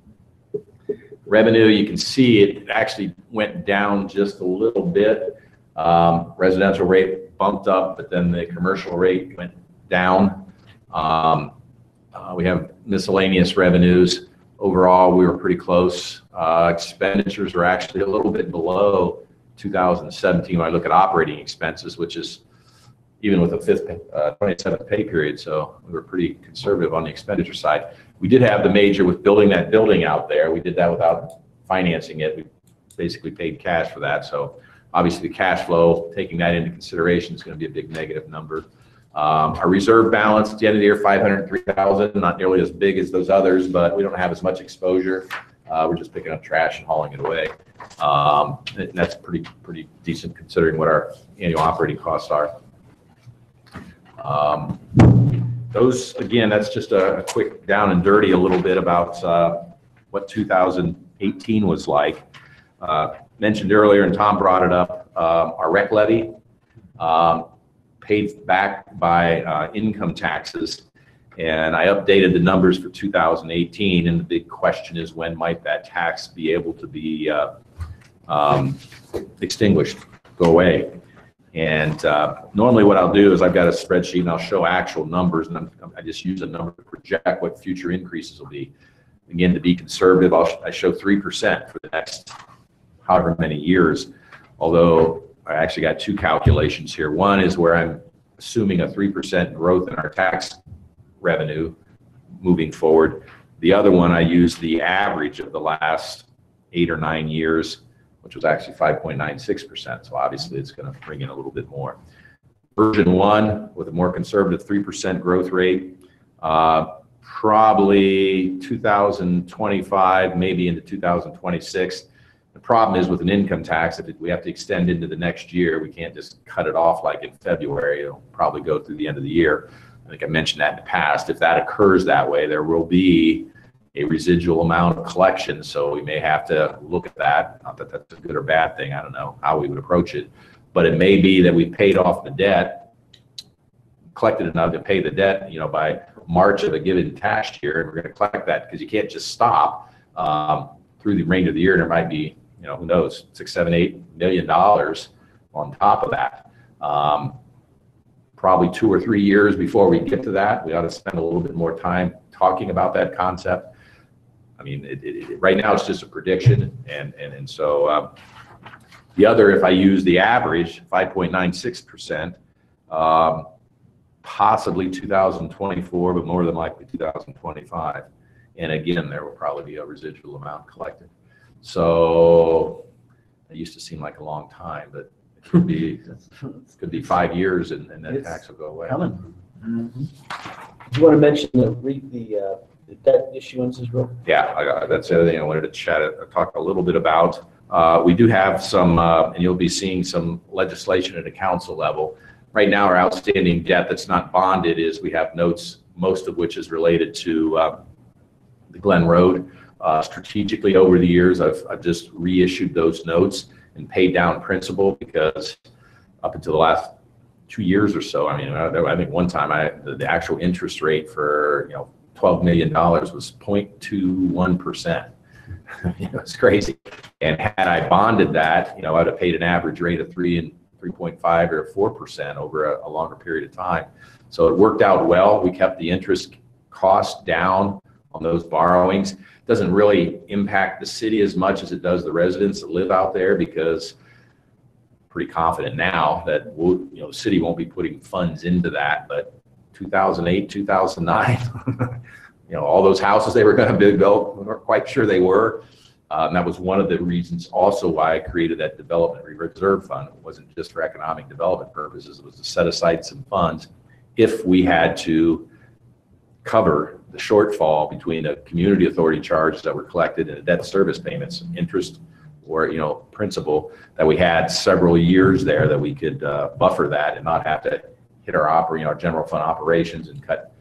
Revenue, you can see it actually went down just a little bit. Residential rate bumped up, but then the commercial rate went down. We have miscellaneous revenues. Overall, we were pretty close. Expenditures are actually a little bit below 2017 when I look at operating expenses, which is even with a 27th pay period. So we were pretty conservative on the expenditure side. We did have the major with building that building out there. We did that without financing it. We basically paid cash for that. So obviously the cash flow, taking that into consideration, is going to be a big negative number. Our reserve balance at the end of the year, 503,000, not nearly as big as those others, but we don't have as much exposure. We're just picking up trash and hauling it away. And that's pretty decent considering what our annual operating costs are. Those, again, that's just a quick down and dirty a little bit about what 2018 was like. Mentioned earlier, and Tom brought it up, our rec levy paid back by income taxes. And I updated the numbers for 2018, and the big question is, when might that tax be able to be extinguished, go away? And normally what I'll do is I've got a spreadsheet and I'll show actual numbers, and I just use a number to project what future increases will be. Again, to be conservative, I show 3% for the next however many years, although I actually got two calculations here. One is where I'm assuming a 3% growth in our tax revenue moving forward. The other one, I use the average of the last 8 or 9 years, which was actually 5.96%. So obviously it's going to bring in a little bit more. Version 1 with a more conservative 3% growth rate, probably 2025, maybe into 2026. The problem is with an income tax, if we have to extend into the next year, we can't just cut it off like in February. It'll probably go through the end of the year. I think I mentioned that in the past. If that occurs that way, there will be a residual amount of collection. So we may have to look at that. Not that that's a good or bad thing. I don't know how we would approach it. But it may be that we paid off the debt, collected enough to pay the debt, by March of a given tax year, and we're going to collect that, because you can't just stop through the remainder of the year. There might be, who knows, $6, $7, $8 million on top of that. Probably 2 or 3 years before we get to that. We ought to spend a little bit more time talking about that concept. I mean, right now it's just a prediction, and so the other, if I use the average, 5.96%, possibly 2024, but more than likely 2025. And again, there will probably be a residual amount collected. So it used to seem like a long time, but it could be 5 years, and that tax will go away. Mm-hmm. Do you want to mention the debt issuances real? Yeah, that's the other thing I wanted to talk a little bit about. We do have some, and you'll be seeing some legislation at a council level. Right now, our outstanding debt that's not bonded is we have notes, most of which is related to the Glen Road. Strategically over the years, I've just reissued those notes and paid down principal, because up until the last 2 years or so, I think one time the actual interest rate for $12 million was 0.21%. It's crazy. And had I bonded that, I'd have paid an average rate of 3.5 or 4% over a longer period of time. So it worked out well. We kept the interest cost down on those borrowings. Doesn't really impact the city as much as it does the residents that live out there, because I'm pretty confident now that the city won't be putting funds into that. But 2008, 2009, all those houses they were going to build, we weren't quite sure they were. And that was one of the reasons also why I created that development reserve fund. It wasn't just for economic development purposes. It was to set aside some funds if we had to cover the shortfall between the community authority charges that were collected and the debt service payments, interest or principal, that we had several years there that we could buffer that and not have to hit our general fund operations and cut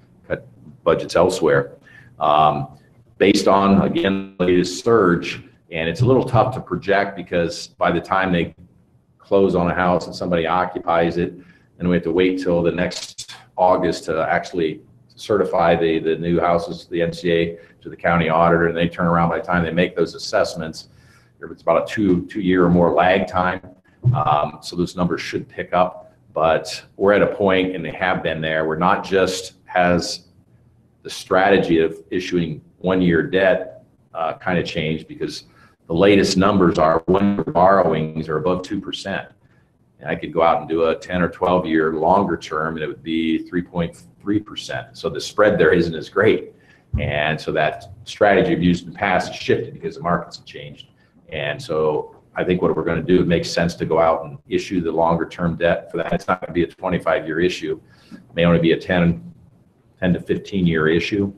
budgets elsewhere. Based on, again, the latest surge, and it's a little tough to project, because by the time they close on a house and somebody occupies it, then we have to wait till the next August to actually certify the new houses, the NCA, to the county auditor, and they turn around by the time they make those assessments. It's about a two year or more lag time. So those numbers should pick up, but we're at a point, and they have been there, where not just has the strategy of issuing 1 year debt kind of changed, because the latest numbers are 1 year borrowings are above 2%. And I could go out and do a 10 or 12 year longer term, and it would be 3.3%. So the spread there isn't as great. And so that strategy I've used in the past has shifted because the markets have changed. And so I think what we're going to do, it makes sense to go out and issue the longer term debt for that. It's not going to be a 25-year issue. It may only be a 10 to 15-year issue.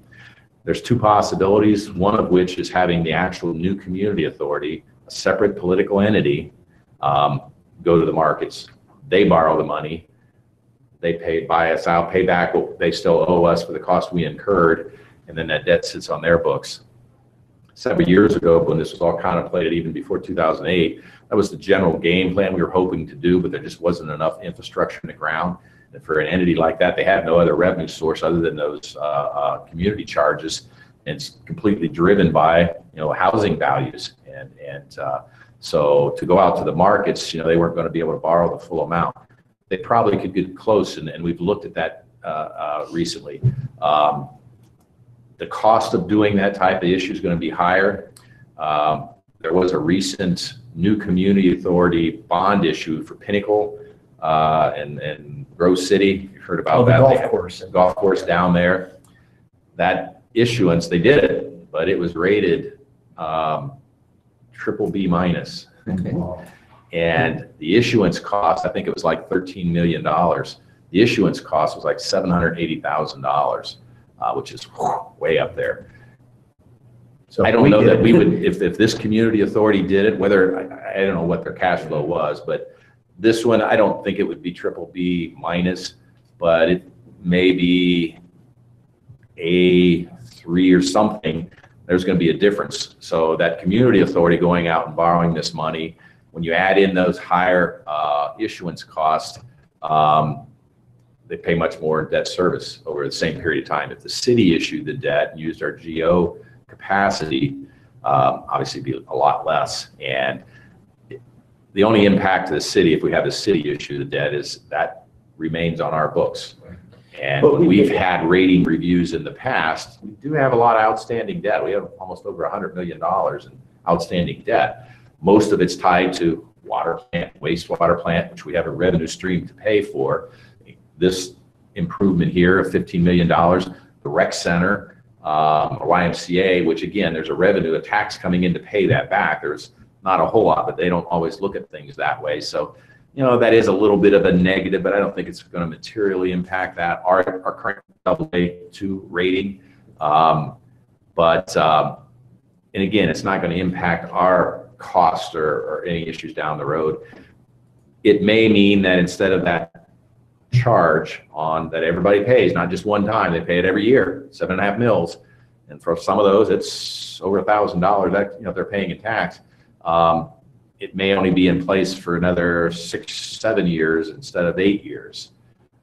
There's two possibilities, one of which is having the actual new community authority, a separate political entity, go to the markets. They borrow the money. They buy us out, pay back what they still owe us for the cost we incurred, and then that debt sits on their books. Several years ago, when this was all contemplated, even before 2008, that was the general game plan we were hoping to do, but there just wasn't enough infrastructure in the ground. And for an entity like that, they had no other revenue source other than those community charges, and it's completely driven by housing values. And so to go out to the markets, they weren't going to be able to borrow the full amount. They probably could get close, and we've looked at that recently. The cost of doing that type of issue is going to be higher. There was a recent new community authority bond issue for Pinnacle and Grove City. You've heard about that. The golf course down there. That issuance, they did it, but it was rated triple B minus. Okay. And the issuance cost, I think it was like $13 million. The issuance cost was like $780,000, which is way up there. So I don't know that we would, if this community authority did it, whether, I don't know what their cash flow was, but this one, I don't think it would be triple B minus, but it may be A3 or something. There's going to be a difference. So that community authority going out and borrowing this money, when you add in those higher issuance costs, they pay much more in debt service over the same period of time. If the city issued the debt and used our GO capacity, obviously it'd be a lot less. And the only impact to the city, if we have the city issue the debt, is that remains on our books. And when we've had rating reviews in the past, we do have a lot of outstanding debt. We have almost over $100 million in outstanding debt. Most of it's tied to water plant, wastewater plant, which we have a revenue stream to pay for. This improvement here of $15 million, the rec center, or YMCA, which again, there's a revenue, a tax coming in to pay that back. There's not a whole lot, but they don't always look at things that way. So, that is a little bit of a negative, but I don't think it's going to materially impact that. Our current AA2 rating, and again, it's not going to impact our cost or any issues down the road. It may mean that instead of that charge on that everybody pays, not just one time, they pay it every year, 7.5 mils, and for some of those, it's over $1,000 that they're paying in tax. It may only be in place for another 6-7 years instead of 8 years.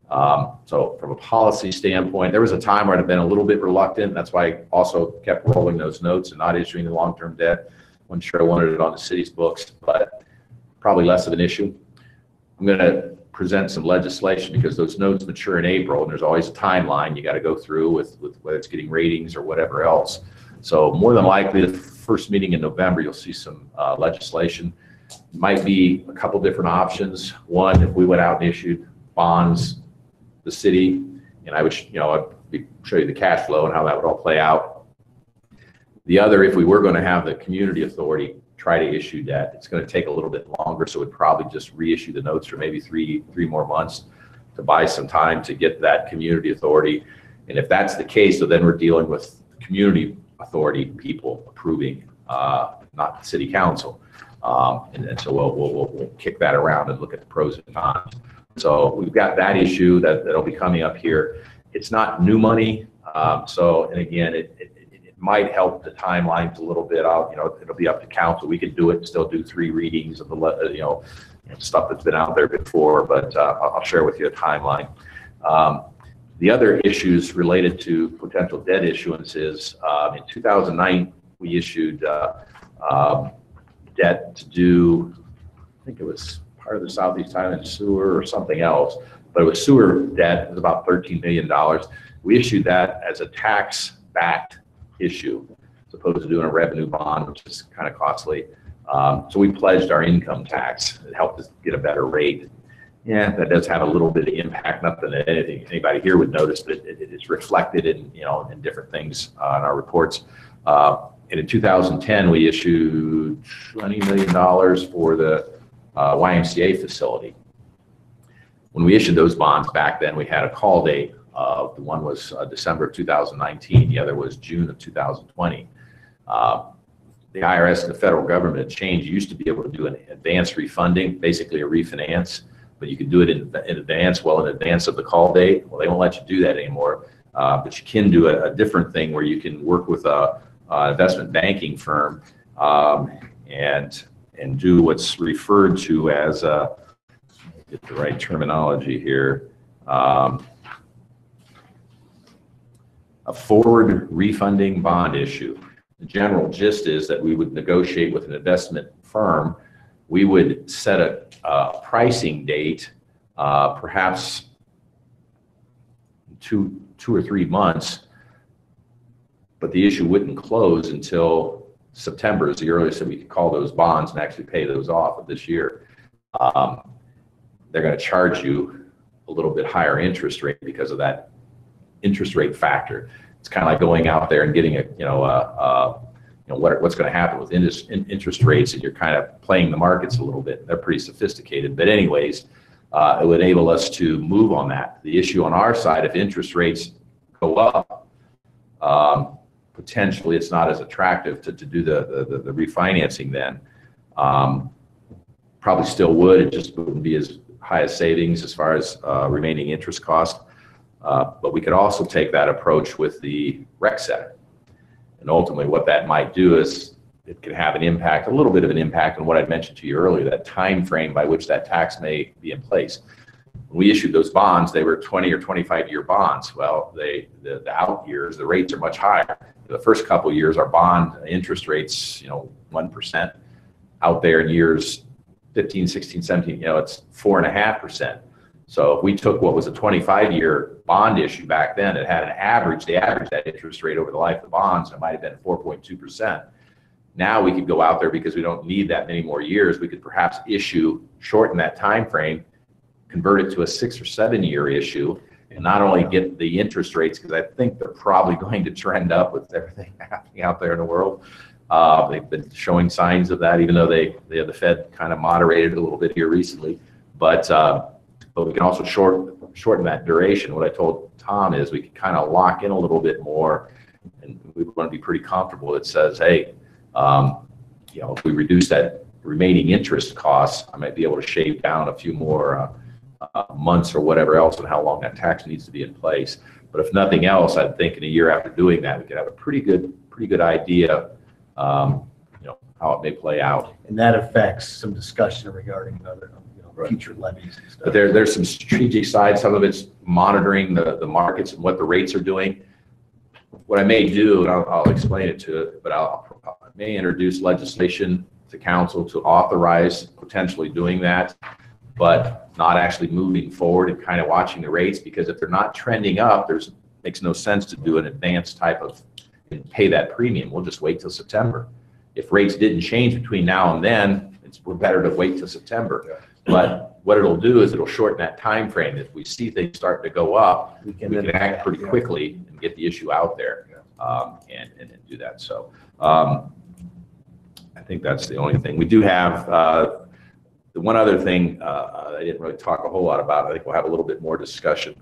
So from a policy standpoint, there was a time where I'd been a little bit reluctant. That's why I also kept rolling those notes and not issuing the long-term debt. Wasn't sure I wanted it on the city's books, but probably less of an issue. I'm going to present some legislation because those notes mature in April, and there's always a timeline you got to go through with whether it's getting ratings or whatever else. So more than likely, the first meeting in November, you'll see some legislation. Might be a couple different options. One, if we went out and issued bonds, the city, and I would, I'd show you the cash flow and how that would all play out. The other, if we were going to have the community authority try to issue debt, it's going to take a little bit longer, so we'd probably just reissue the notes for maybe three more months to buy some time to get that community authority. And if that's the case, so then we're dealing with community authority people approving, not the city council. And so we'll kick that around and look at the pros and cons. So we've got that issue that'll be coming up here. It's not new money. And again, it might help the timelines a little bit out. It'll be up to council. We could do it and still do 3 readings of the, stuff that's been out there before, but I'll share with you a timeline. The other issues related to potential debt issuance is in 2009, we issued debt to do, I think it was part of the Southeast Thailand sewer or something else, but it was sewer debt. It was about $13 million. We issued that as a tax-backed issue, as opposed to doing a revenue bond, which is kind of costly. So we pledged our income tax. It helped us get a better rate. Yeah, that does have a little bit of impact. Nothing that anybody here would notice, but it is reflected in in different things in our reports. And in 2010, we issued $20 million for the YMCA facility. When we issued those bonds back then, we had a call date. The one was December of 2019. The other was June of 2020. The IRS and the federal government had changed. You used to be able to do an advance refunding, basically a refinance, but you could do it in advance, well in advance of the call date. Well, they won't let you do that anymore. But you can do a different thing where you can work with a investment banking firm and do what's referred to as get the right terminology here. A forward refunding bond issue. The general gist is that we would negotiate with an investment firm. We would set a pricing date, perhaps two or 3 months, but the issue wouldn't close until September is the earliest that we could call those bonds and actually pay those off of this year. They're going to charge you a little bit higher interest rate because of that interest rate factor. It's kind of like going out there and getting what's going to happen with interest rates, and you're kind of playing the markets a little bit. They're pretty sophisticated, but anyways, it would enable us to move on that. The issue on our side, if interest rates go up, potentially it's not as attractive to do the refinancing then. Probably still would, it just wouldn't be as high as savings as far as remaining interest cost. But we could also take that approach with the rec center. And ultimately what that might do is it could have an impact, a little bit of an impact on what I'd mentioned to you earlier, that time frame by which that tax may be in place. When we issued those bonds, they were 20 or 25-year bonds. Well, the out years, the rates are much higher. The first couple of years, our bond interest rates, 1%. Out there in years 15, 16, 17, it's 4.5%. So if we took what was a 25-year bond issue back then, it had an average, they averaged that interest rate over the life of the bonds, and it might have been 4.2%. Now we could go out there, because we don't need that many more years, we could perhaps shorten that time frame, convert it to a 6 or 7 year issue, and not only get the interest rates, because I think they're probably going to trend up with everything happening out there in the world. They've been showing signs of that, even though the Fed kind of moderated a little bit here recently. But we can also shorten that duration. What I told Tom is we can kind of lock in a little bit more, and we want to be pretty comfortable. It says, hey, if we reduce that remaining interest costs, I might be able to shave down a few more months or whatever else on how long that tax needs to be in place. But if nothing else, I think in a year after doing that, we could have a pretty good idea, how it may play out. And that affects some discussion regarding other future levies and stuff. But there's some strategic side. Some of it's monitoring the markets and what the rates are doing. What I may do, and I'll explain it to it, but I may introduce legislation to council to authorize potentially doing that, but not actually moving forward and kind of watching the rates, because if they're not trending up, makes no sense to do an advanced type of and pay that premium. We'll just wait till September. If rates didn't change between now and then, we're better to wait till September. Yeah. But what it'll do is it'll shorten that time frame. If we see things start to go up, we can act pretty quickly and get the issue out there, and do that. So I think that's the only thing. We do have the one other thing I didn't really talk a whole lot about. I think we'll have a little bit more discussion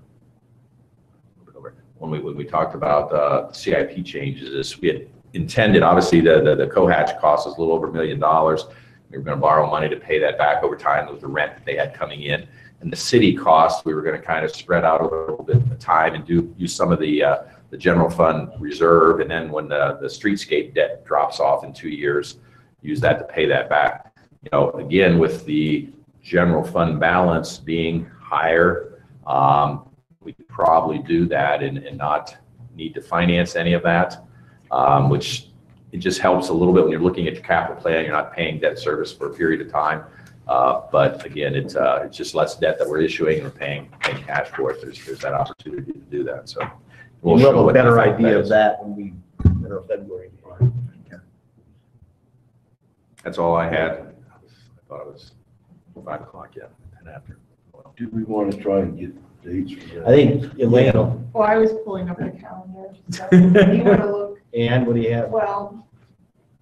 when we talked about CIP changes. Is we had intended, obviously the co-hatch cost us a little over $1 million. We were going to borrow money to pay that back over time with the rent that they had coming in. And the city costs, we were going to kind of spread out a little bit of time and use some of the general fund reserve. And then when the streetscape debt drops off in 2 years, use that to pay that back. Again, with the general fund balance being higher, we could probably do that and not need to finance any of that, which it just helps a little bit when you're looking at your capital plan. You're not paying debt service for a period of time. But again, it's just less debt that we're issuing and paying cash for it. There's that opportunity to do that. So we'll have a better idea of that when we enter February. That's all I had. I thought it was 5 o'clock yet, and after. Do we want to try and get dates? I think Elena. Well, I was pulling up the calendar. So you want to look? And what do you have? Well,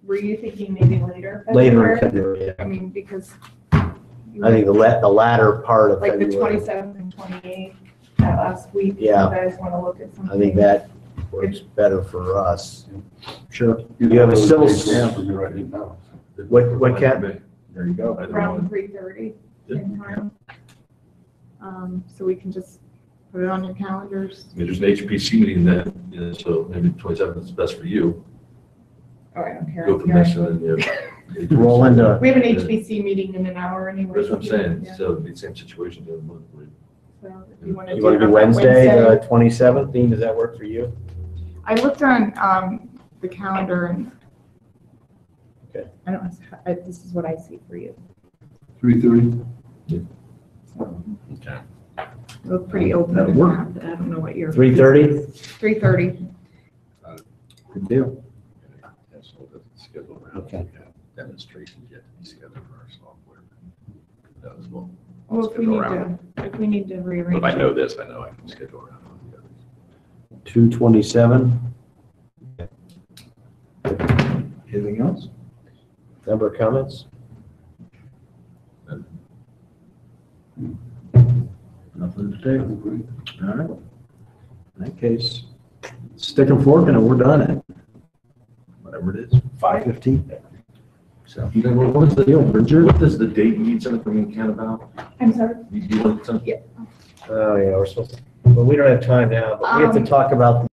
were you thinking maybe later? Later in February? February, yeah. I mean, because. I think the latter part of Like the February. 27th and 28th, that last week. Yeah. You guys want to look at something? I think that works better for us. Sure. You have a civil, Yeah, for me right now. What, Kat? There you go. I don't Around know. 3:30 in time. So we can just put it on your calendars. I mean, there's an HPC meeting then, you know, so maybe 27th is best for you. Oh, I don't care. Go from there, so then you have. roll into, We have an HBC meeting in an hour anyway. That's what I'm saying, Yeah. so it'd be the same situation the other month. So if you want you want to do Wednesday, the 27th? Dean, does that work for you? I looked on the calendar and. Okay. I don't, this is what I see for you. 3:30? Okay. You look pretty open. That'll to work. that. I don't know what your. 3:30? 3:30. Good deal. That's a little bit scheduled around. Okay. Demonstrations yet to be scheduled for our software. That was well. Well, if we need to rearrange. If I know it. this, I know I can schedule around all the others. 227? Anything else? Member comments? Nothing to take? All right. In that case, stick and fork and we're done at whatever it is, 5:15. So, Then what's the deal, Bridger? What does the date you need something from Ken about? I'm sorry. You want something? Oh, yeah, we're supposed to, well, we don't have time now, but we have to Talk about